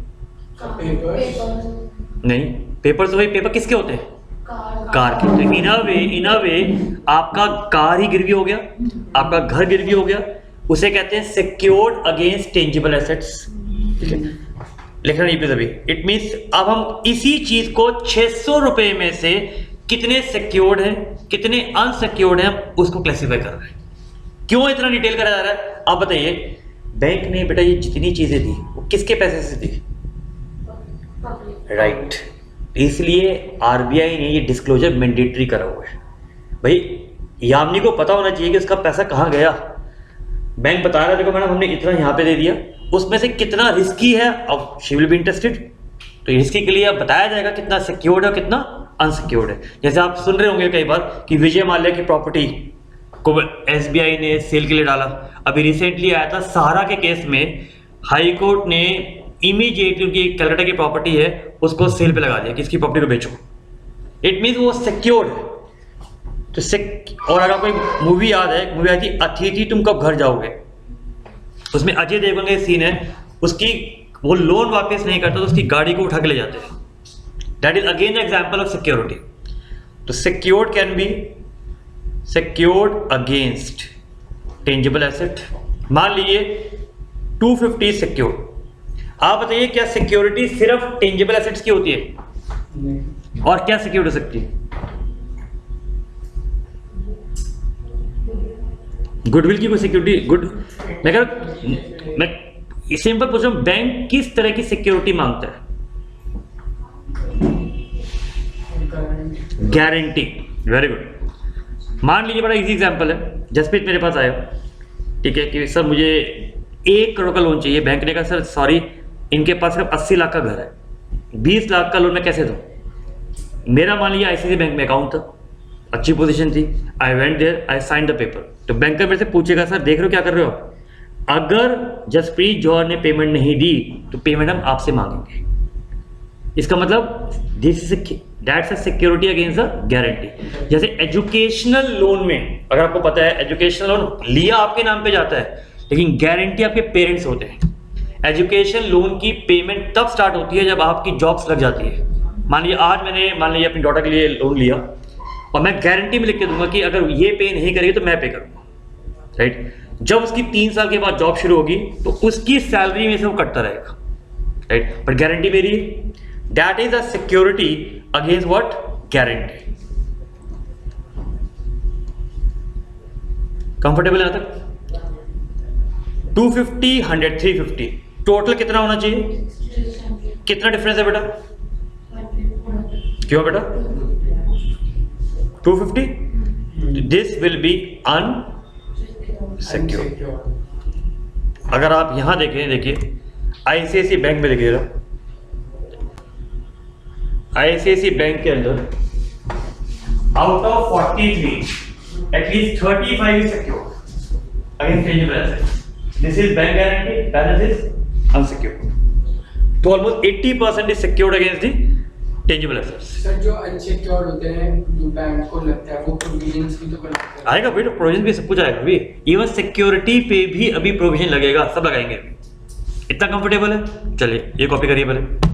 नहीं, पेपर तो भाई पेपर किसके होते हैं? कार के। तो इन अ वे आपका कार ही गिरवी हो गया, आपका घर गिरवी हो गया, उसे कहते हैं सिक्योर्ड अगेंस्ट टेंजिबल एसेट्स। ठीक है, लिखना नहीं प्लीज अभी। इट मीन्स अब हम इसी चीज को 600 रुपए में से कितने सिक्योर्ड हैं, कितने अनसिक्योर्ड हैं, उसको क्लासिफाई कर रहे हैं। क्यों इतना डिटेल करा जा रहा है आप बताइए? बैंक ने बेटा ये जितनी चीजें दी वो किसके पैसे से दी? राइट। इसलिए आरबीआई ने ये डिस्क्लोजर मैंडेटरी करा हुआ है। भाई यामिनी को पता होना चाहिए कि उसका पैसा कहाँ गया। बैंक बता रहा है देखो मैडम हमने इतना यहाँ पे दे दिया, उसमें से कितना रिस्की है, अब शी विल बी इंटरेस्टेड। तो रिस्की के लिए अब बताया जाएगा कितना सिक्योर्ड है कितना अनसिक्योर्ड है। जैसे आप सुन रहे होंगे कई बार कि विजय माल्या की प्रॉपर्टी को एसबीआई ने सेल के लिए डाला। अभी रिसेंटली आया था सहारा के केस में, हाई कोर्ट ने इमीडिएटली उनकी कलकत्ता की प्रॉपर्टी है उसको सेल पे लगा दिया कि इसकी प्रॉपर्टी को बेचो। इट मीन्स वो सिक्योर्ड है। तो और अगर कोई मूवी याद है, मूवी आई थी अतिथि तुम कब घर जाओगे, उसमें अजय देवगन का सीन है, उसकी वो लोन वापस नहीं करता तो उसकी गाड़ी को उठा के ले जाते हैं। That is again example of security. तो secured can be secured against tangible asset. मान लीजिए 250 सिक्योर्ड। आप बताइए क्या सिक्योरिटी सिर्फ टेंजिबल एसेट्स की होती है? नहीं। और क्या सिक्योर्ड हो सकती है? गुडविल की कोई सिक्योरिटी मैं सिंपल पूछ रहा हूं, बैंक किस तरह की सिक्योरिटी मांगता है? गारंटी। Very good. मान लीजिए बड़ा इजी एग्जांपल है, जसप्रीत मेरे पास आया, ठीक है, कि सर मुझे 1 करोड़ का लोन चाहिए। बैंक ने कहा सर सॉरी, इनके पास सिर्फ 80 लाख का घर है, 20 लाख का लोन मैं कैसे दूँ। मेरा मान लीजिए ICICI बैंक में अकाउंट था, अच्छी पोजीशन थी, I went there, I sign the paper. तो बैंकर मेरे से पूछेगा सर देख रहे हो क्या कर रहे हो, अगर जसप्रीत जौहर ने पेमेंट नहीं दी तो पेमेंट हम आपसे मांगेंगे। इसका मतलब this is that's a security against the guarantee. जैसे एजुकेशनल लोन में, अगर आपको पता है एजुकेशनल लोन लिया आपके नाम पे जाता है, लेकिन गारंटी आपके पेरेंट्स होते हैं। एजुकेशन लोन की पेमेंट तब स्टार्ट होती है जब आपकी जॉब्स लग जाती है। मान लीजिए आज मैंने मान लीजिए अपनी डॉटर के लिए लोन लिया और मैं गारंटी में लिख के दूंगा कि अगर ये पे नहीं करेगी तो मैं पे करूंगा, राइट। जब उसकी 3 साल के बाद जॉब शुरू होगी तो उसकी सैलरी में से वो कटता रहेगा, राइट, बट गारंटी मेरी, that is a security against what, guarantee. Comfortable है यहां तक? 250, 100, 350 टोटल कितना होना चाहिए? कितना डिफरेंस है बेटा? क्यों बेटा? 250? This will be unsecure. अगर आप यहां देखें, देखिए ICICI बैंक में देखिएगा, ICICI बैंक के अंदर out of 43 at least 35 is secure against tangible assets. This is bank guarantee, balance is unsecure. तो almost 80% is secured against the tangible assets. Sir जो अनसिक्योर्ड होते हैं जो बैंक को लगता है वो प्रोविजंस भी तो बनाते हैं। आएगा बेटा, प्रोविजन भी सब कुछ आएगा अभी, इवन सिक्योरिटी पे भी अभी प्रोविजन लगेगा, सब लगाएंगे। इतना कंफर्टेबल है? चलिए ये कॉपी करिए पहले।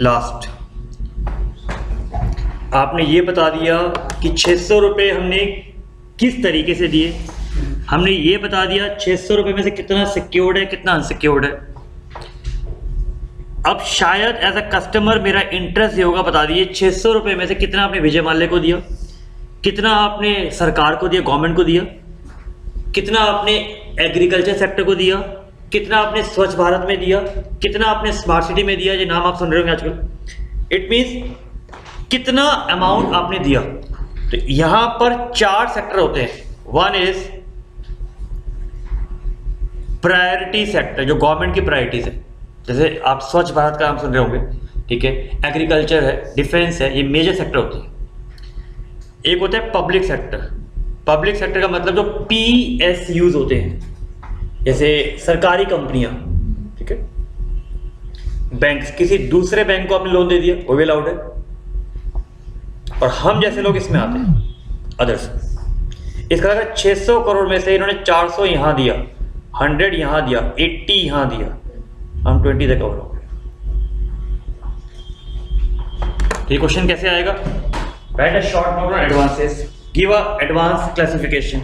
लास्ट आपने ये बता दिया कि 600 रुपये हमने किस तरीके से दिए, हमने ये बता दिया 600 रुपये में से कितना सिक्योर्ड है कितना अनसिक्योर्ड है। अब शायद एज अ कस्टमर मेरा इंटरेस्ट ये होगा, बता दिए 600 रुपये में से कितना आपने विजय माल्या को दिया, कितना आपने सरकार को दिया, गवर्नमेंट को दिया, कितना आपने एग्रीकल्चर सेक्टर को दिया, कितना आपने स्वच्छ भारत में दिया, कितना आपने स्मार्ट सिटी में दिया, ये नाम आप सुन रहे होंगे आजकल। इट मीन्स कितना अमाउंट आपने दिया। तो यहां पर 4 सेक्टर होते हैं। वन इज प्रायोरिटी सेक्टर, जो गवर्नमेंट की प्रायोरिटीज है, जैसे आप स्वच्छ भारत का नाम सुन रहे होंगे, ठीक है, एग्रीकल्चर है, डिफेंस है, ये मेजर सेक्टर होते हैं। एक होता है पब्लिक सेक्टर। पब्लिक सेक्टर का मतलब जो PSUs होते हैं, जैसे सरकारी कंपनियां, ठीक है, बैंक, किसी दूसरे बैंक को आपने लोन दे दिया, वो भी अलाउड है। और हम जैसे लोग इसमें आते हैं, अदर्स। इसका अगर 600 करोड़ में से इन्होंने 400 यहां दिया, 100 यहां दिया, 80 यहां दिया, हम 20 तक कवर हो गए। ये क्वेश्चन कैसे आएगा? Right a short note on advances, give a advance classification.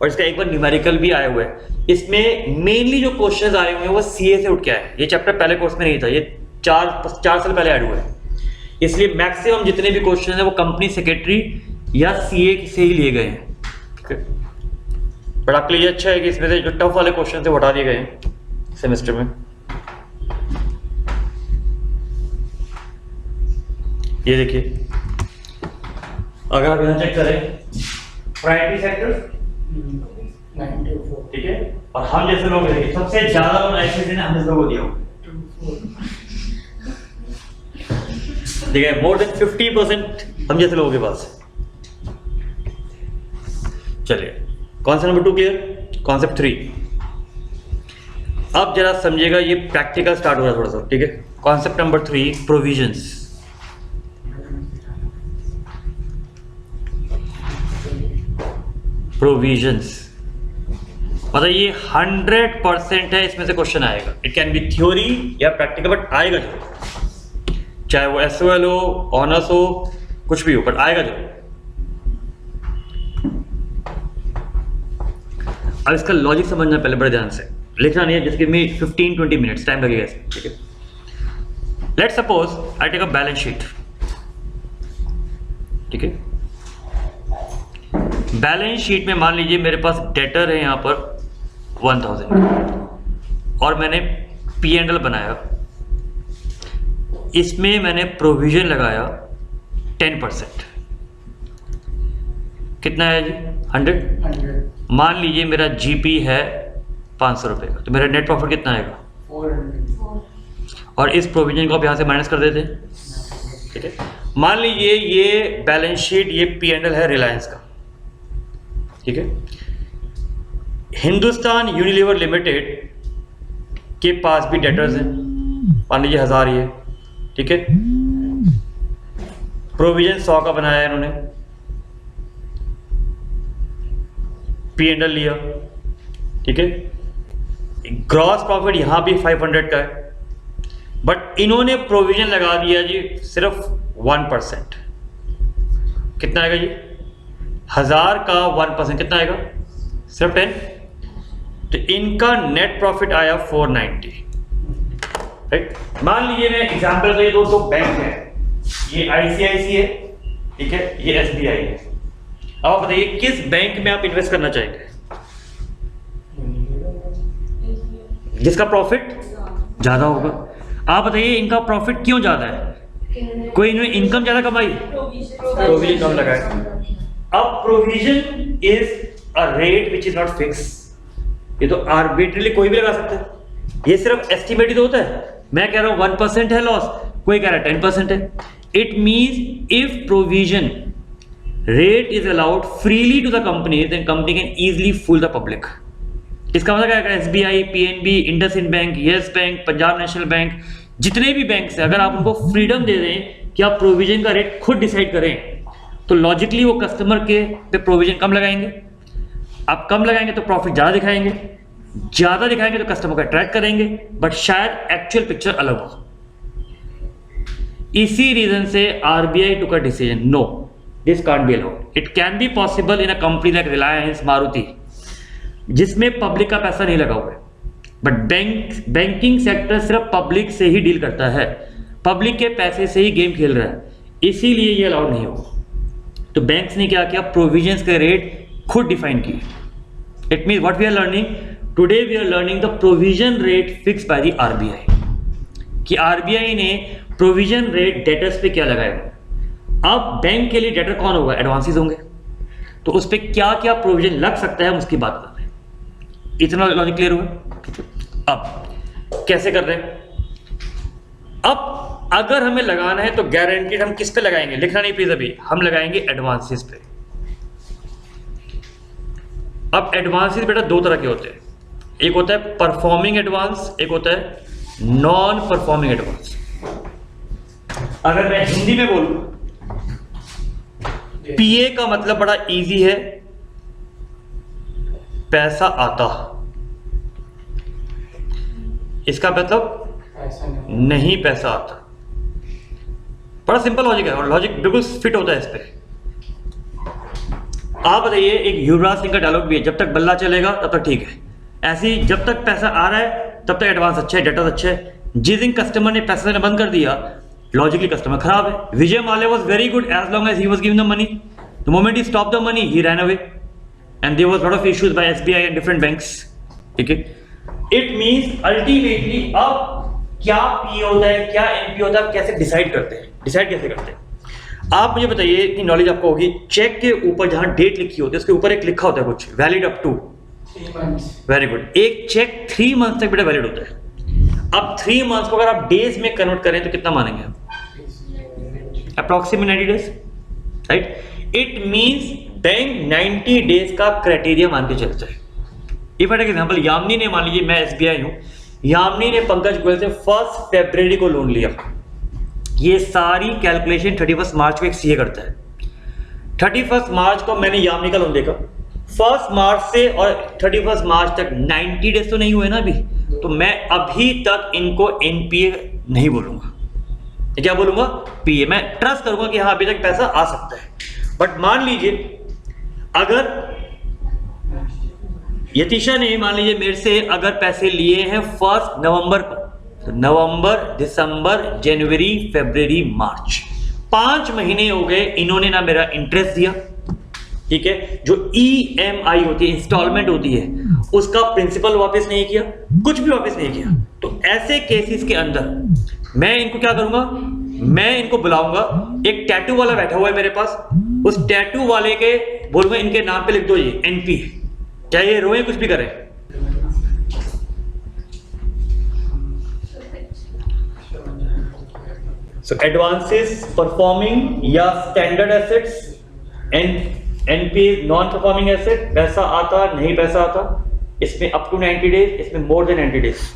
और इसका एक बार न्यूमेरिकल भी आया हुआ है। इसमें मेनली जो क्वेश्चंस आए हुए हैं वो CA से उठ के आए। ये चैप्टर पहले कोर्स में नहीं था, ये 4 साल पहले ऐड हुआ है, इसलिए मैक्सिमम जितने भी क्वेश्चन हैं वो कंपनी सेक्रेटरी या CA से ही लिए गए हैं। ठीक है, बट आपके लिए अच्छा है कि इसमें से जो टफ वाले क्वेश्चन थे वो हटा दिए गए हैं सेमेस्टर में। ये देखिए, अगर आप यहां चेक करें, प्रायोरिटी सेक्टर, 94, ठीक है, और हम जैसे लोग देखिए सबसे ज्यादा लोन ICICI ने हम जैसे लोगों को दिया, ठीक है, मोर देन 50% हम जैसे लोगों के पास। चलिए, कॉन्सेप्ट नंबर 2 क्लियर। कॉन्सेप्ट 3 अब जरा समझिएगा, ये प्रैक्टिकल स्टार्ट हो रहा है थोड़ा सा, ठीक है। Concept number 3, provisions. प्रोविजंस मतलब ये 100% है, इसमें से क्वेश्चन आएगा। इट कैन बी थ्योरी या प्रैक्टिकल, बट आएगा जो, चाहे वो SOL हो, ऑनर्स हो, कुछ भी हो, बट आएगा जो। अब इसका लॉजिक समझना पहले बड़े ध्यान से, लिखना नहीं है, जिसके में 15-20 मिनट्स टाइम लगेगा इसमें, ठीक है। Let's suppose I take a balance sheet, ठीक है। बैलेंस शीट में मान लीजिए मेरे पास डेटर है यहाँ पर 1000 और मैंने P&L बनाया, इसमें मैंने प्रोविजन लगाया 10%, कितना है जी 100। मान लीजिए मेरा GP है 500 रुपये का, तो मेरा नेट प्रॉफिट कितना आएगा 400। और इस प्रोविजन को आप यहाँ से माइनस कर देते हैं, ठीक है। मान लीजिए ये बैलेंस शीट, ये P&L है रिलायंस का, ठीक है। हिंदुस्तान यूनिलीवर लिमिटेड के पास भी डेटर्स हैं, मान लीजिए 1000 ये, ठीक है। प्रोविजन 100 का बनाया है इन्होंने, P&L लिया, ठीक है। ग्रॉस प्रॉफिट यहां भी 500 का है, बट इन्होंने प्रोविजन लगा दिया जी सिर्फ 1%, कितना आएगा जी 1000 का 1% कितना आएगा सिर्फ 10, तो इनका नेट प्रॉफिट आया 490, राइट। मान लीजिए मैं एग्जांपल तो ये दोस्तों बैंक है, ये ICICI है, ठीक है, ये SBI है। अब आप बताइए किस बैंक में आप इन्वेस्ट करना चाहेंगे, जिसका प्रॉफिट ज्यादा होगा। आप बताइए इनका प्रॉफिट क्यों ज्यादा है, कोई इन्होंने इनकम ज्यादा कमाई, प्रोविजन कम लगाए। अब provision is a rate which is not fix, ये तो आर्बिट्रली कोई भी लगा सकता है, ये सिर्फ एस्टिमेट ही तो होता है। मैं कह रहा हूं 1% है लॉस, कोई कह रहा है 10% है। It means if provision rate is allowed freely to the company, then company can easily fool the public. इसका मतलब क्या है, SBI, PNB, IndusInd bank, yes bank, Punjab national bank, जितने भी बैंक है, अगर आप उनको फ्रीडम दे दें कि आप प्रोविजन का रेट खुद डिसाइड करें, तो लॉजिकली वो कस्टमर के पे प्रोविजन कम लगाएंगे। आप कम लगाएंगे तो प्रॉफिट ज़्यादा दिखाएंगे, ज़्यादा दिखाएंगे तो कस्टमर को अट्रैक्ट करेंगे, बट शायद एक्चुअल पिक्चर अलग हो। इसी रीजन से RBI took a decision, no, this can't be allowed. It can be possible in a company like Reliance, Maruti, जिसमें पब्लिक का पैसा नहीं लगा हुआ है, बट बैंकिंग सेक्टर सिर्फ पब्लिक से ही डील करता है, पब्लिक के पैसे से ही गेम खेल रहा है, इसीलिए ये अलाउड नहीं होगा। तो बैंक्स ने क्या किया, प्रोविजंस के रेट खुद डिफाइन किए। It mean what we are learning today, we are learning the provision rate fix by the RBI, कि RBI ने प्रोविजन रेट डेटर्स पे क्या लगाया। अब बैंक के लिए डेटर कौन होगा, एडवांसेस होंगे, तो उस पर क्या क्या प्रोविजन लग सकता है हम उसकी बात कर रहे हैं। इतना लॉजिक क्लियर हुआ। अब कैसे कर रहे हैं, अब अगर हमें लगाना है तो गारंटीड हम किस पे लगाएंगे, लिखना नहीं प्लीज अभी, हम लगाएंगे एडवांसेस पे। अब एडवांसेस बेटा दो तरह के होते हैं, एक होता है परफॉर्मिंग एडवांस, एक होता है नॉन परफॉर्मिंग एडवांस। अगर मैं हिंदी में बोलूं, PA का मतलब बड़ा इजी है, पैसा आता, इसका मतलब नहीं पैसा आता। बड़ा सिंपल लॉजिक है और लॉजिक बिल्कुल फिट होता है इस पे। आप बताइए, एक युवराज सिंह का डायलॉग भी है, जब तक बल्ला चलेगा तब तक ठीक है। ऐसे ही जब तक पैसा आ रहा है तब तक एडवांस अच्छा है, डेटा अच्छा है। जिस दिन कस्टमर ने पैसा देना बंद कर दिया, लॉजिकली कस्टमर खराब है। Vijay Mallya was very good as long as he was giving the money, the moment he stop the money he ran away and there was lot of issues by SBI and different banks, ठीक है। It means ultimately अब क्या PA होता है, क्या NP होता है, आप कैसे डिसाइड करते हैं, डिसाइड कैसे करते हैं आप मुझे बताइए। इतनी नॉलेज आपको होगी, चेक के ऊपर जहां डेट लिखी होती है उसके ऊपर एक लिखा होता है कुछ, valid up to 3 months। Very good. एक चेक 3 मंथ्स तक बेटा वैलिड होता है। अब 3 मंथ्स को अगर आप डेज में कन्वर्ट करें तो कितना मानेंगे आप, approximate 90 days, right. It means bank 90 days का क्राइटेरिया मान के चलता है। If I take example, Yamini ने, मान लीजिए मैं SBI हूं, यामिनी ने पंकज गोयल से 1 फरवरी को लोन लिया। ये सारी कैलकुलेशन 31 मार्च को एक CA करता है। 31 मार्च को मैंने यामिनी का लोन देखा, 1 मार्च से और 31 मार्च तक 90 डेज तो नहीं हुए ना अभी, तो मैं अभी तक इनको NPA नहीं बोलूंगा, क्या बोलूंगा, PA। मैं ट्रस्ट करूंगा कि हाँ अभी तक पैसा आ सकता है। बट मान लीजिए अगर यतीशा ने मान लीजिए मेरे से अगर पैसे लिए हैं 1 नवंबर को, तो नवंबर, दिसंबर, जनवरी, फरवरी, मार्च, 5 महीने हो गए, इन्होंने ना मेरा इंटरेस्ट दिया, ठीक है, जो EMI होती है, इंस्टॉलमेंट होती है, उसका प्रिंसिपल वापस नहीं किया, कुछ भी वापस नहीं किया। तो ऐसे केसेस के अंदर मैं इनको क्या करूंगा, मैं इनको बुलाऊंगा, एक टैटू वाला बैठा हुआ है मेरे पास, उस टैटू वाले के बोलूंगा इनके नाम पे लिख दो ये NP है, चाहे ये रोए कुछ भी करें। So advances performing या standard assets and NP non performing asset, पैसा आता नहीं पैसा आता, इसमें अप टू 90 डेज, इसमें मोर देन 90 डेज।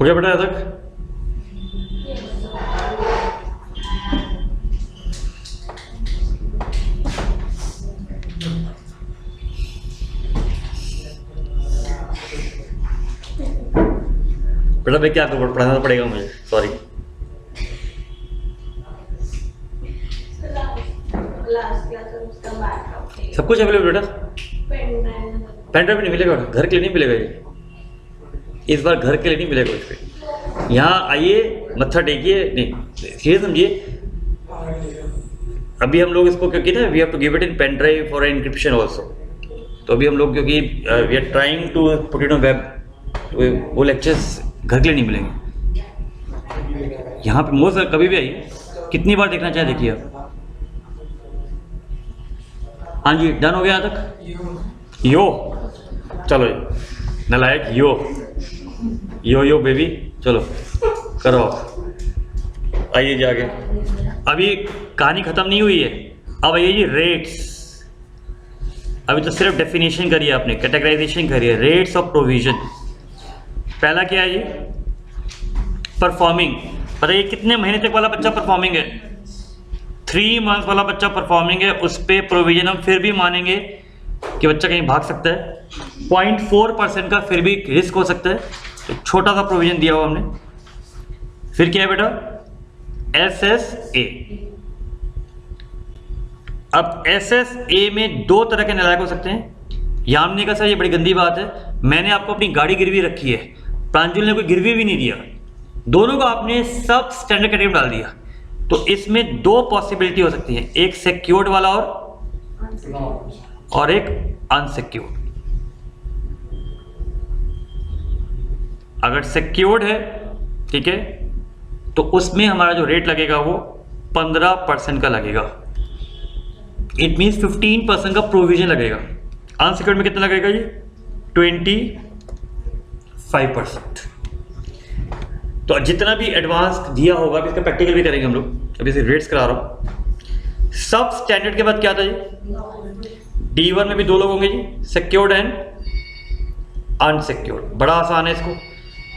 हो गया बेटा तक? बेटा मैं क्या करूँ, पढ़ाना पड़ेगा मुझे, सॉरी। सब कुछ अवेलेबल बेटा, पेन ड्राइव नहीं मिलेगा बेटा, घर के लिए नहीं मिलेगा ये, इस बार घर के लिए नहीं मिलेगा इसमें। यहाँ आइए, मत्था टेकिए, नहीं सीरियस समझिए। अभी हम लोग इसको क्योंकि ना we have to give it in pen drive for encryption also, तो अभी हम लोग क्योंकि we are trying to put it on web, तो वो लेक्चर्स घर के लिए नहीं मिलेंगे। यहाँ पे मोस्ट कभी भी आइए, कितनी बार देखना चाहे देखिए आप। हाँ जी, डन हो गया यहाँ तक? यो चलो नालायक, यो यो बेबी, चलो करो, आइए जी आगे। अभी कहानी खत्म नहीं हुई है, अब आइए जी रेट्स। अभी तो सिर्फ डेफिनेशन करिए आपने, कैटेगराइजेशन करिए, रेट्स ऑफ प्रोविजन। पहला क्या है जी, परफॉर्मिंग। बताइए कितने महीने तक वाला बच्चा परफॉर्मिंग है? 3 मंथ्स वाला बच्चा परफॉर्मिंग है, उस पर प्रोविजन हम फिर भी मानेंगे कि बच्चा कहीं भाग सकता है, 0.4% का फिर भी रिस्क हो सकता है, तो छोटा सा प्रोविजन दिया हुआ हमने। फिर क्या है बेटा, SSA। अब SSA में 2 तरह के नालायक हो सकते हैं। यामने का सर ये बड़ी गंदी बात है, मैंने आपको अपनी गाड़ी गिरवी रखी है, प्रांजल ने कोई गिरवी भी नहीं दिया, दोनों को आपने सब स्टैंडर्ड कैटेगरी डाल दिया, तो इसमें 2 पॉसिबिलिटी हो सकती है, एक सिक्योर्ड वाला और एक अनसिक्योर्ड। अगर सिक्योर्ड है, ठीक है, तो उसमें हमारा जो रेट लगेगा वो 15% का लगेगा। इट मीन्स 15% का प्रोविजन लगेगा। अनसिक्योर्ड में कितना लगेगा जी? 25%। तो जितना भी एडवांस दिया होगा, अभी इसका प्रैक्टिकल भी करेंगे हम लोग, अभी से रेट्स करा रहा हूँ। सब स्टैंडर्ड के बाद क्या था जी? D1 में भी 2 लोग होंगे जी, सिक्योर्ड एंड अनसिक्योर्ड। बड़ा आसान है इसको,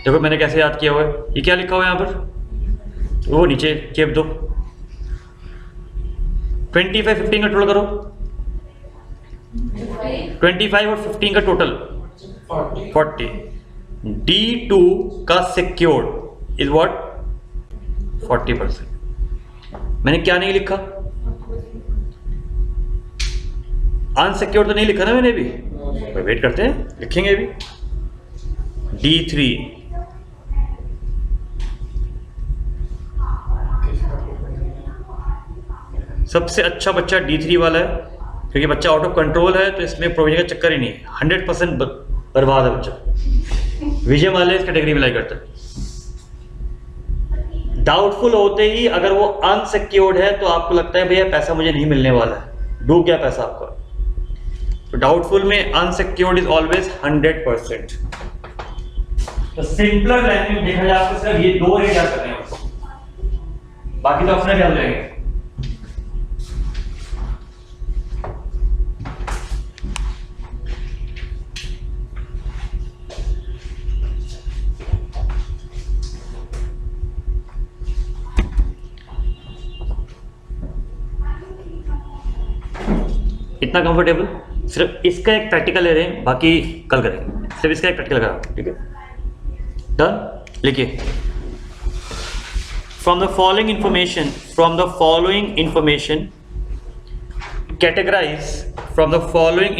देखो मैंने कैसे याद किया हुआ है। ये क्या लिखा हुआ है यहाँ पर? वो नीचे चेप दो। 25 15 का टोटल करो। 25 और 15 का टोटल 40। D2 का सिक्योर्ड इज व्हाट? 40%। मैंने क्या नहीं लिखा? अनसिक्योर्ड तो नहीं लिखा ना मैंने भी। वेट करते हैं, लिखेंगे अभी। D3 सबसे अच्छा बच्चा D3 वाला है, क्योंकि बच्चा आउट ऑफ कंट्रोल है, तो इसमें प्रोविजन का चक्कर ही नहीं है। 100% बर्बाद है बच्चा। विजय माल्या इस कैटेगरी में लाई करता है। डाउटफुल होते ही अगर वो अनसिक्योर्ड है तो आपको लगता है भैया पैसा मुझे नहीं मिलने वाला है, डूब गया पैसा आपका। तो डाउटफुल में अनसिक्योर्ड इज ऑलवेज 100%। तो सिंपलर लैंग्वेज देखा जाए आपको सिर्फ ये 2 रेट याद करने हैं, बाकी तो ऑप्शन याद रहेंगे। इतना कंफर्टेबल? सिर्फ इसका एक प्रैक्टिकल ले रहे हैं, बाकी कल करेंगे। सिर्फ इसका एक प्रैक्टिकल करा, ठीक है? डन। लिखिए, from the following information categorize, from the following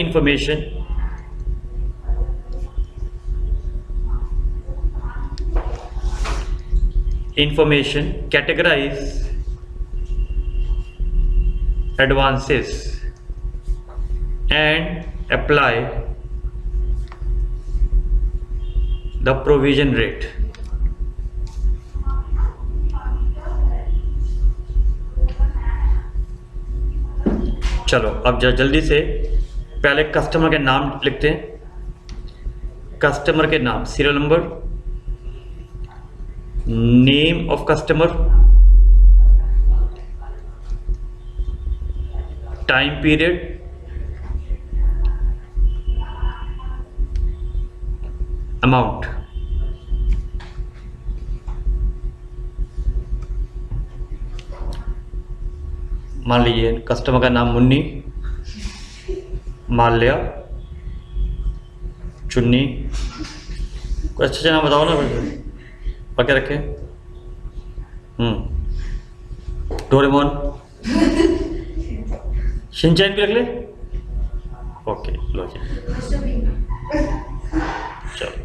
information categorize advances and apply the provision rate. चलो अब जल्दी से पहले कस्टमर के नाम लिखते हैं। कस्टमर के नाम, serial number, name of customer, time period, amount. मान लीजिए कस्टमर का नाम मुन्नी, माल्या, चुन्नी, कोई अच्छा नाम बताओ ना, और क्या रखें? डोरेमोन, शिनचैन भी रख ले। ओके लो जी, चलो।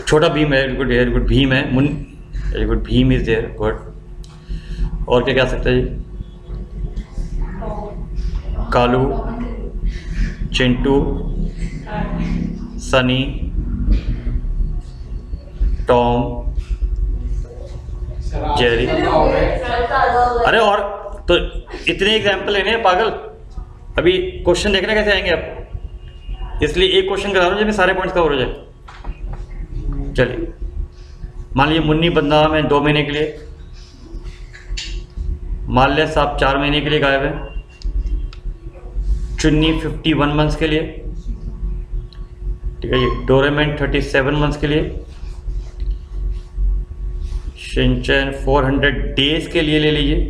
छोटा भीम है, वेरी गुड भीम है, very good Bheem is there, good. और क्या सकता है जी? Kalu, Chintu, Sunny, Tom, Jerry. अरे और तो इतने एग्जाम्पल लेने हैं पागल, अभी क्वेश्चन देखना कैसे आएंगे आप, इसलिए एक क्वेश्चन करा रहा हूँ जिसमें सारे पॉइंट्स कवर हो जाए। चलिए मान लीजिए मुन्नी बदनाम है 2 महीने के लिए, माल्या साहब 4 महीने के लिए गायब है, चुन्नी 51 मंथ्स के लिए, ठीक है ये, डोरेमोन 37 मंथ्स के लिए, शिनचैन 400 डेज के लिए ले लीजिए।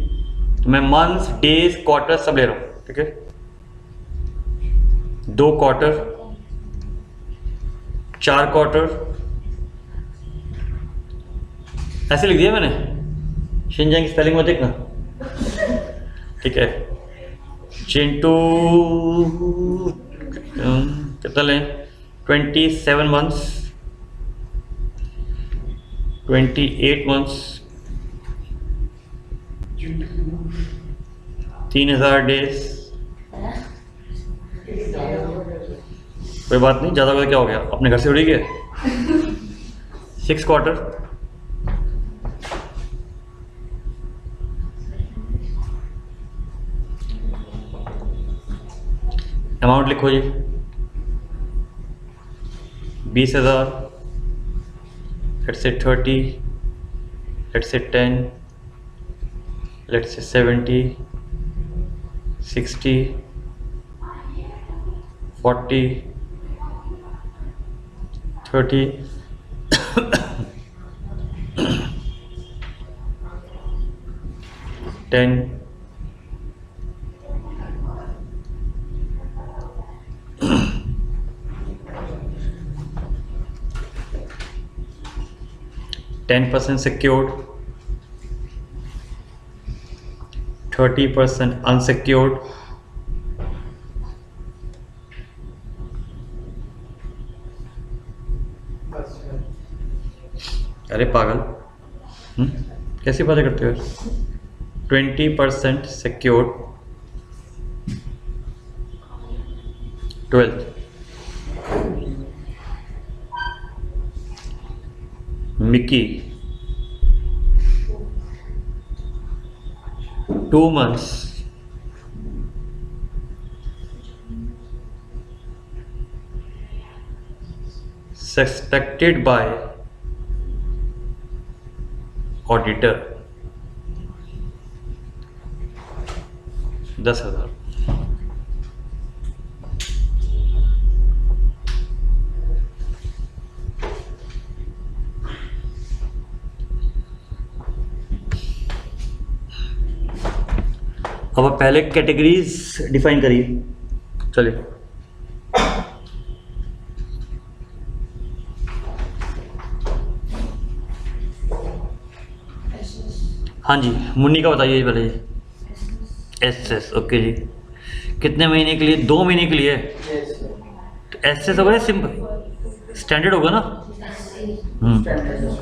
तो मैं मंथ्स, डेज, क्वार्टर सब ले रहा हूँ, ठीक है? 2 क्वार्टर, 4 क्वार्टर, ऐसे लिख दिया मैंने। शिनचैन की स्पेलिंग में देखना, ठीक है? चिंटू कितना लें? 27 मंथ्स, 28 मंथ्स, 3000 डेज। कोई बात नहीं, ज़्यादा क्या हो गया, अपने घर से उड़ी गए। 6 क्वार्टर, अमाउंट लिखो जी, 20,000, let's say 30, let's say 10, let's say 70, 60, 40, 30, 10, 10% secured, 30% unsecured, अरे पागल, कैसी बातें करते हो? 20% secured, 12th Mickey, 2 months, suspected by auditor, 10,000। अब आप पहले कैटेगरीज डिफाइन करिए, चलिए। हाँ जी, मुन्नी का बताइए पहले। एस ओके जी। कितने महीने के लिए? 2 महीने के लिए। तो एस होगा या सिंपल स्टैंडर्ड होगा ना?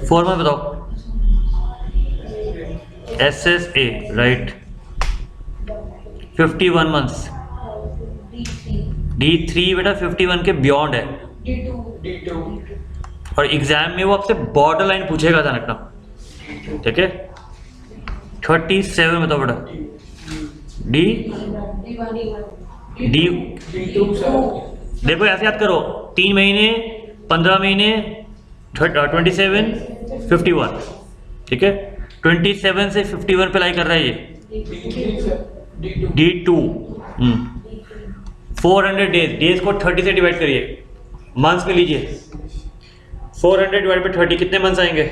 4 में बताओ। SSA right, 51 months. D3 बेटा 51 के बियॉन्ड है। D2 और एग्जाम में वो आपसे बॉर्डर लाइन पूछेगा, ध्यान रखना, ठीक है। 37 बताओ बेटा। D D2 sir. देखो ऐसे याद करो, 3 महीने, 15 महीने, 27, 51, ठीक है। 27 से 51 पे लाई कर रहा है ये। D3 sir. D2 400 डेज को 30 से डिवाइड करिए, मंथ्स में लीजिए। 400 डिवाइड बाई 30 कितने मंथ्स आएंगे?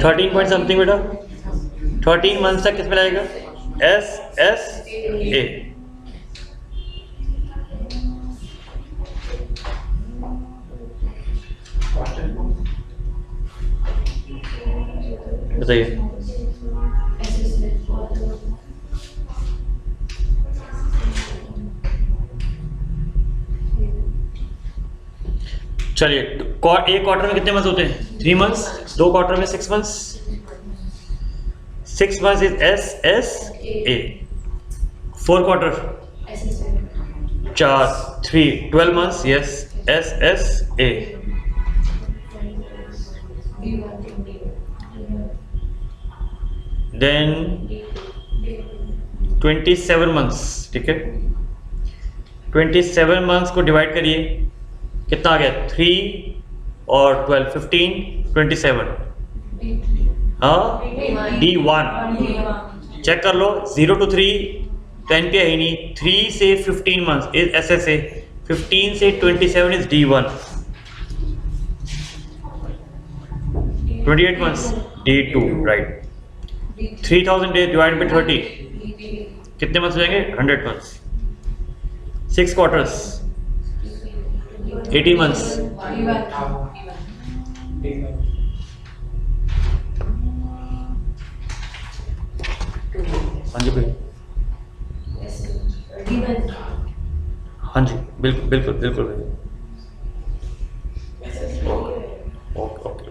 13 पॉइंट समथिंग बेटा। 13 मंथ्स तक किस में लाएगा? SSA। बताइए। चलिए, एक क्वार्टर में कितने मंथ्स होते हैं? 3 मंथ्स। 2 क्वार्टर में 6 months. 6 months is SSA। 4 quarter 12 months, yes, SSA। Then 27 months, ठीक है। 27 मंथ्स को डिवाइड करिए, कितना आ गया? 3 और 12, 15, 27। हाँ, D1 चेक कर लो। 0 to 3 10 पे है ही नहीं। 3 से 15 मंथ्स इज SSA। 15 से 27 is D1। 28 months D2 right. 3000 days divide by 30 कितने मंथ्स हो जाएंगे? 100 मंथ्स। 6 quarters 80 months. हाँ जी बिल्कुल, हाँ जी बिल्कुल बिल्कुल बिल्कुल। ओके ओके,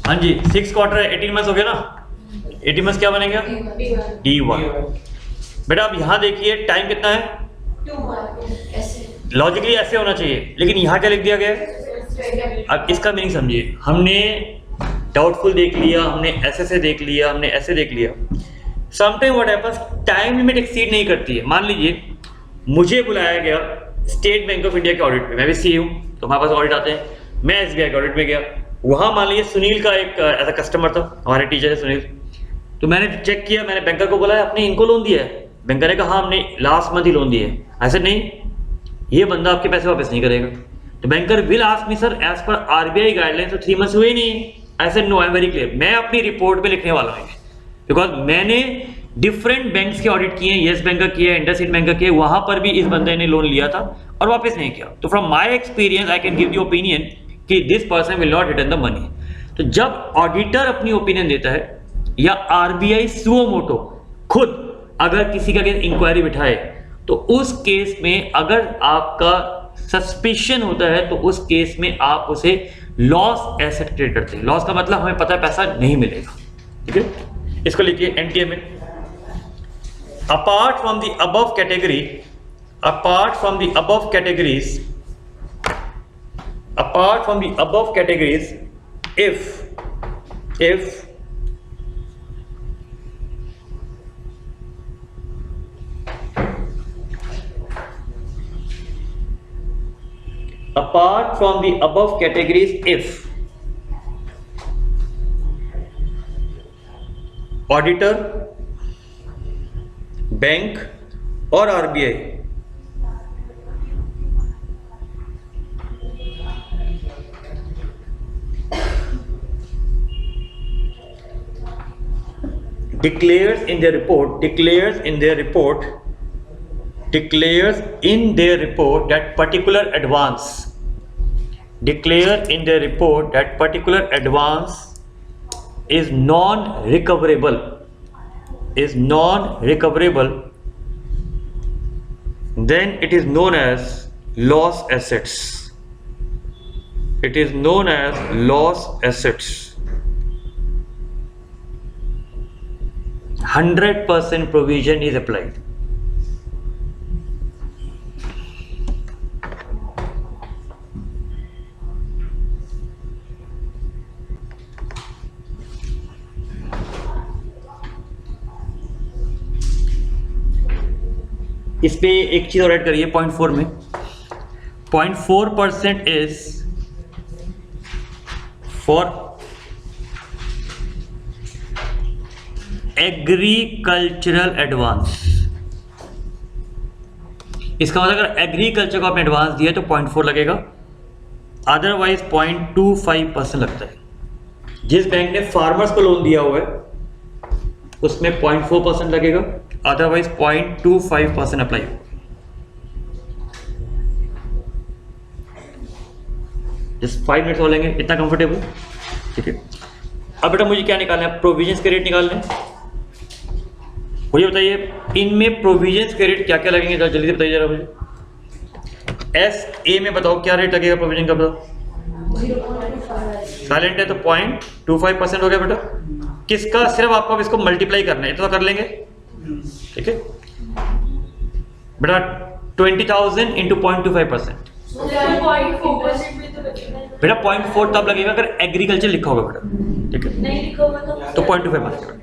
हाँ जी। 6 क्वार्टर 18 मंथ्स हो गया ना। 18 मंथ्स क्या बनेगा? D1। बेटा अब यहाँ देखिए टाइम कितना है? लॉजिकली ऐसे होना चाहिए, लेकिन यहाँ क्या लिख दिया गया है? अब इसका मीनिंग समझिए। हमने डाउटफुल देख लिया, हमने SSA देख लिया, हमने ऐसे देख लिया। Sometime what happens, time limit exceed नहीं करती है। मान लीजिए मुझे बुलाया गया स्टेट बैंक ऑफ इंडिया के ऑडिट में, मैं भी सी हूँ तो हमारे पास ऑडिट आते हैं, मैं एसबीआई के ऑडिट में गया, वहाँ मान लीजिए सुनील का एक ऐसा कस्टमर था, हमारे टीचर है सुनील, तो मैंने चेक किया, मैंने बैंकर को बोला आपने इनको लोन दिया है? बैंकर ने कहा हाँ हमने लास्ट मंथ ही लोन दिया है। ऐसे नहीं, ये बंदा आपके पैसे वापस नहीं करेगा। तो banker will ask me sir as per RBI guideline तो 3 मंथ्स हुए ही नहीं। ऐसे no, I am very clear, मैं अपनी रिपोर्ट में लिखने वाला हूँ बिकॉज मैंने डिफरेंट बैंक्स के ऑडिट किए हैं, येस बैंक का किया है, इंडसइंड बैंक का किया है, वहां पर भी इस बंदे ने लोन लिया था और वापस नहीं किया। तो from my experience I can give the opinion कि this person will not return the money. तो जब ऑडिटर अपनी ओपिनियन देता है या आरबीआई सुओ मोटो खुद अगर किसी का इंक्वायरी बिठाए, तो उस केस में अगर आपका सस्पिशन होता है तो उस केस में आप उसे लॉस एसेट क्रिएट करते हैं। लॉस का मतलब हमें पता है पैसा नहीं मिलेगा, ठीक है। इसको लिखिए एनटीए में, apart from the above category, apart from the above categories, if apart from the above categories, if auditor, bank or RBI declares in their report that particular advance is non-recoverable, then it is known as loss assets. 100% provision is applied. इस पे एक चीज और add करिए 0.4 में, 0.4% is for agricultural advance. इसका मतलब अगर एग्रीकल्चर को आपने एडवांस दिया तो 0.4 लगेगा, अदरवाइज 0.25% लगता है। जिस बैंक ने फार्मर्स को लोन दिया हुआ है उसमें 0.4% लगेगा, अदरवाइज 0.25% अप्लाई होगा। जस्ट 5 मिनट्स हो लेंगे, इतना कंफर्टेबल, ठीक है। अब बेटा मुझे क्या निकालना है, प्रोविजंस के रेट निकालने हैं। मुझे बताइए इनमें प्रोविजंस के रेट क्या क्या लगेंगे, जरा जल्दी से बताइए जरा मुझे। एस ए में बताओ क्या रेट लगेगा प्रोविजन का, बताओ। साइलेंट है तो 0.25% हो गया बेटा। किसका, सिर्फ आपको इसको मल्टीप्लाई करना है, इतना कर लेंगे, ठीक है बेटा। 20,000 इंटू 0.25%, बेटा 0.4 तब लगेगा अगर एग्रीकल्चर लिखा होगा बेटा, ठीक है, तो 0.25%।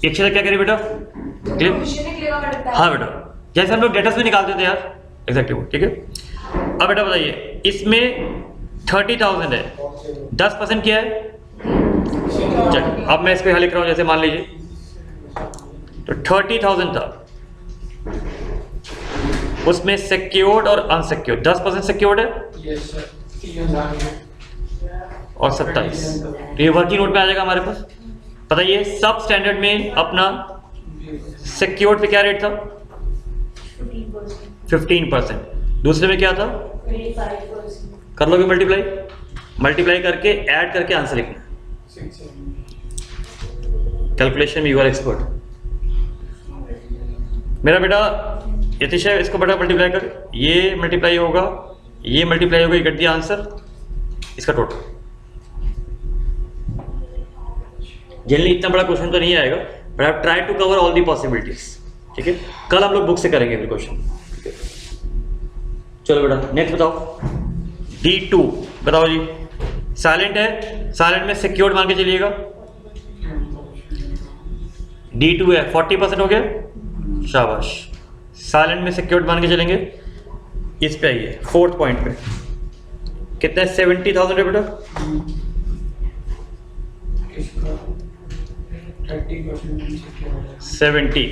एक चीज क्या करें बेटा, हाँ बेटा, जैसे हम लोग डेटा में निकालते थे यार, एग्जैक्टली वो, ठीक है। अब बेटा बताइए इसमें 30,000 है, 10% क्या है, चलिए अब मैं इसको यहाँ लिख रहा हूँ, जैसे मान लीजिए तो 30,000 था, उसमें सिक्योर्ड और अनसिक्योर्ड 10% सिक्योर्ड है और 27, तो ये वर्किंग नोट में आ जाएगा हमारे पास। बताइए सब स्टैंडर्ड में अपना सिक्योर्ड पे क्या रेट था, 15%, दूसरे में क्या था, 25%। कर लोगे मल्टीप्लाई करके ऐड करके आंसर लिखना। कैलकुलेशन में यू आर एक्सपर्ट। मेरा बेटा यतीश है, इसको बेटा मल्टीप्लाई कर, ये मल्टीप्लाई होगा, ये मल्टीप्लाई होगा, ये गेट दिया आंसर इसका टोटल। जनरली इतना बड़ा क्वेश्चन तो नहीं आएगा, but I try to cover all the possibilities, ठीक है। कल हम लोग बुक से करेंगे फिर क्वेश्चन, ठीक है। चलो बेटा नेक्स्ट बताओ, D2 बताओ जी। साइलेंट है, साइलेंट में सिक्योर्ड मान के चलिएगा, D2 है 40% हो गया, शाबाश। साइलेंट में सिक्योर्ड मान के चलेंगे। इस पे आइए, फोर्थ पॉइंट पे कितना है, 70,000 है बेटा। इसका 30% सिक्योर है, 70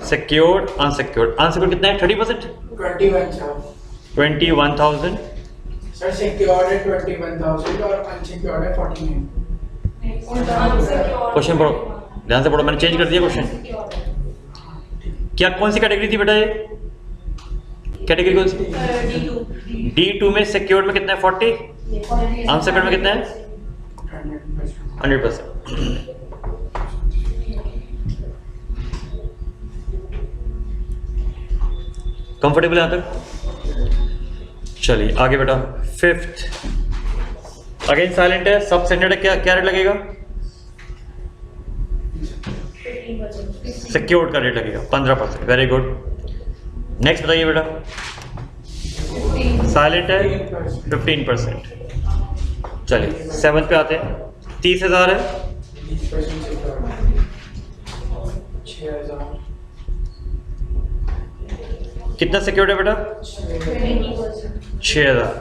49 सिक्योर्ड, अनसिक्योर्ड। अनसिक्योर्ड कितना है, 30%, 21 सर। 21,000। सर सिक्योर्ड है 21,000 और अनसिक्योर्ड है 49। क्वेश्चन पढ़ो, ध्यान से पढ़ो, मैंने चेंज कर दिया क्वेश्चन। क्या कौन सी कैटेगरी थी बेटा ये, कैटेगरी कौन सी? D2 में सिक्योर्ड में कितना है, 40, अनसिक्योर्ड में कितना है, 100%। कंफर्टेबल यहां तक? चलिए आगे बेटा, फिफ्थ अगेन साइलेंट है, सब स्टैंडर्ड है, क्या रेट लगेगा, सिक्योर्ड का रेट लगेगा 15%। Very good. नेक्स्ट बताइए बेटा, साइलेंट है 15%। चलिए सेवंथ पे आते हैं, 30,000 है, 20% सिक्योर्ड, 6,000, कितना सिक्योर्ड है बेटा, 6,000।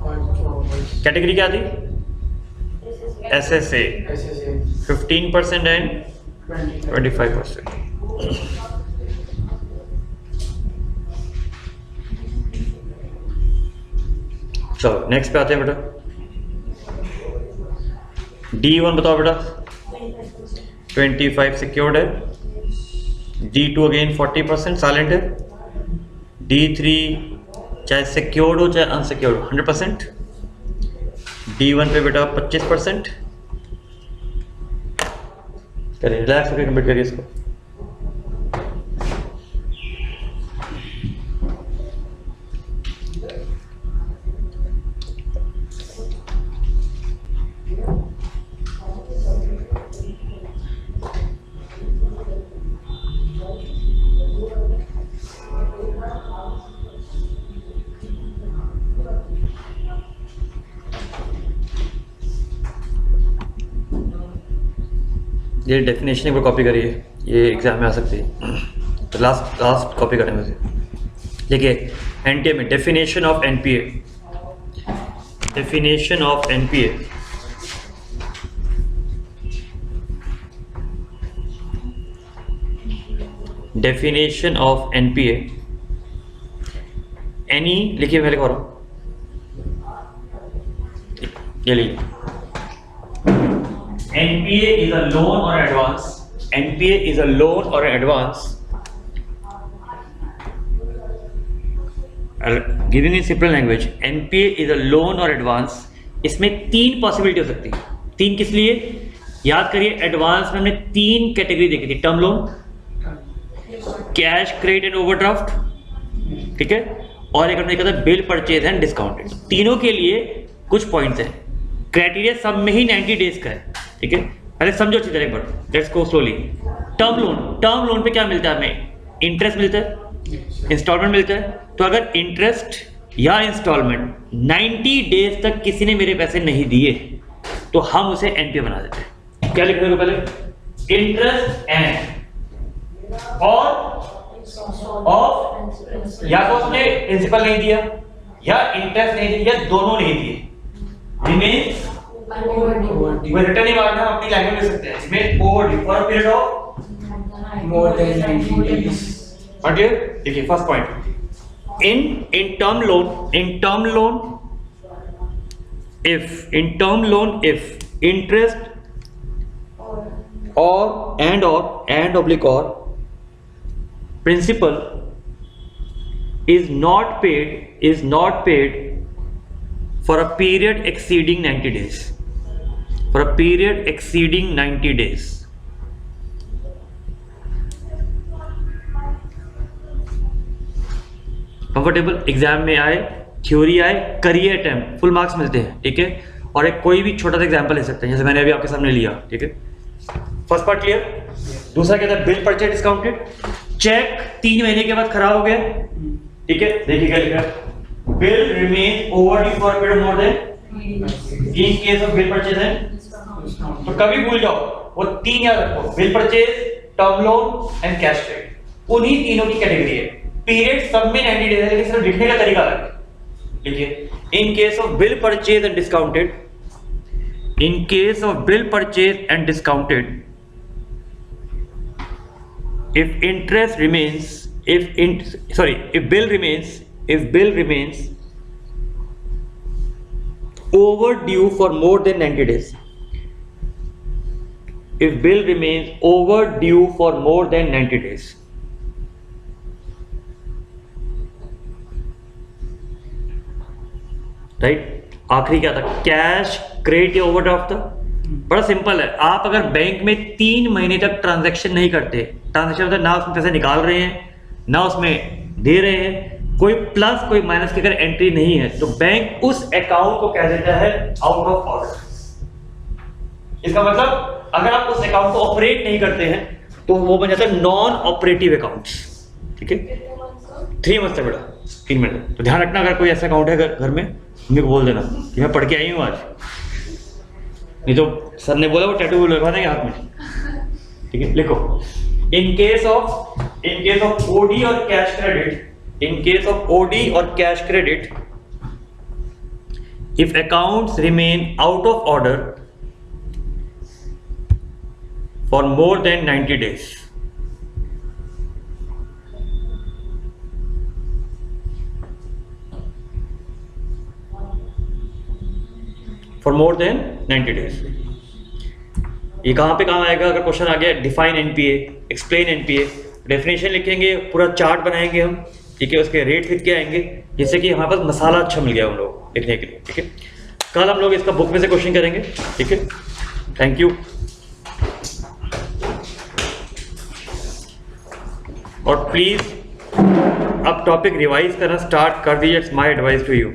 और 24 कैटेगरी क्या थी, SSA, SSA 15% एंड 25%। चलो नेक्स्ट पे आते हैं बेटा, D1 बताओ बेटा, 25 सिक्योर्ड है, D2 अगेन 40% साइलेंट है, D3 चाहे सिक्योर्ड हो चाहे अनसिक्योर्ड 100%, D1 पे बेटा 25%। करिए रिलैक्स होकर कंप्लीट करिए इसको। ये डेफिनेशन एक बार कॉपी करिए, ये एग्जाम में आ सकती है, तो लास्ट कॉपी करें मुझे। देखिए एनटीए में definition of NPA, definition of NPA, definition of NPA, any लिखिए, मैं लिखवा रहा हूँ, ये लीजिए, NPA is a loan or advance. NPA is a loan or an advance. Giving in simple language, NPA is a loan or advance. इसमें तीन possibility हो सकती है। तीन किस लिए? याद करिए एडवांस में हमने तीन कैटेगरी देखी थी, term loan, cash credit and overdraft, ठीक है, और एक हमने देखा था बिल परचेज एंड डिस्काउंटेड। तीनों के लिए कुछ पॉइंट्स हैं, क्राइटेरिया सब में ही 90 डेज का है, ठीक है। अरे समझो अच्छी तरह एक बार, let's go slowly. Term loan पे क्या मिलता है हमें, इंटरेस्ट मिलता है, इंस्टॉलमेंट मिलता है। तो अगर इंटरेस्ट या इंस्टॉलमेंट 90 डेज तक किसी ने मेरे पैसे नहीं दिए तो हम उसे एनपीए बना देते हैं। क्या लिख रहे हो पहले, इंटरेस्ट एंड और या तो उसने प्रिंसिपल नहीं दिया या इंटरेस्ट नहीं दिया, दोनों नहीं दिए, रिमेन्स वो रिटर्न ही मारना अपनी लैंग्वेज में सकते हैं, इसमें overdue for a period of more than 90 days. देखिए देखिए first point, in term loan if interest or principal is not paid for a period exceeding 90 days, comfortable. Exam में आए, थ्योरी आए, करिए अटेम्प्ट, फुल मार्क्स मिलते हैं, ठीक है। और एक कोई भी छोटा सा एग्जांपल ले सकते हैं, जैसे मैंने अभी आपके सामने लिया, ठीक है। First part clear. दूसरा क्या था, बिल परचेज डिस्काउंटेड, चेक 3 महीने के बाद खराब हो गया, ठीक है। देखिए क्या लिखा है, bill remain overdue for period more then in case of bill purchase and, तो कभी भूल जाओ वो तीन याद रखो, bill purchase, term loan and cash credit, उन्हीं तीनों की कैटेगरी है। पीरियड सब में 90 डेज है, लेकिन सिर्फ लिखने का तरीका अलग है। देखिए, इन case of bill purchase and discounted, in case of bill purchase and discounted, if interest remains, if bill remains overdue for more than 90 days, if bill remains overdue for more than 90 days, right. आखिरी क्या था, cash credit या overdraft था। बड़ा simple है, आप अगर bank में 3 महीने तक ट्रांजैक्शन नहीं करते, ट्रांजैक्शन मतलब ना उसमें पैसे निकाल रहे हैं ना उसमें दे रहे हैं, कोई प्लस कोई माइनस की अगर एंट्री नहीं है, तो बैंक उस अकाउंट को कह देता है आउट ऑफ ऑर्डर। इसका मतलब अगर आप उस अकाउंट को ऑपरेट नहीं करते हैं तो वो बन जाता है नॉन ऑपरेटिव अकाउंट। ठीक है, 3 मंथ तक बेटा, 3 महीने। तो ध्यान रखना, अगर कोई ऐसा अकाउंट है घर में, मम्मी को बोल देना कि मैं पढ़ के आई हूँ आज, नहीं तो सर ने बोला वो टैटू लगवा देंगे हाथ में। ठीक है, लिखो, इन केस ऑफ ओडी और cash credit, in case of OD और cash credit, if accounts remain out of order for more than 90 days, for more than 90 days, ये कहाँ पे काम आएगा? अगर क्वेश्चन आ गया define NPA, explain NPA, definition लिखेंगे, पूरा चार्ट बनाएंगे हम, ठीक है, उसके रेट लिख के आएंगे, जिससे कि हमारे पास मसाला अच्छा मिल गया हम लोग लिखने के लिए। ठीक है, कल हम लोग इसका बुक में से क्वेश्चन करेंगे। ठीक है, थैंक यू। और प्लीज अब टॉपिक रिवाइज करना स्टार्ट कर दीजिए, it's my advice to you.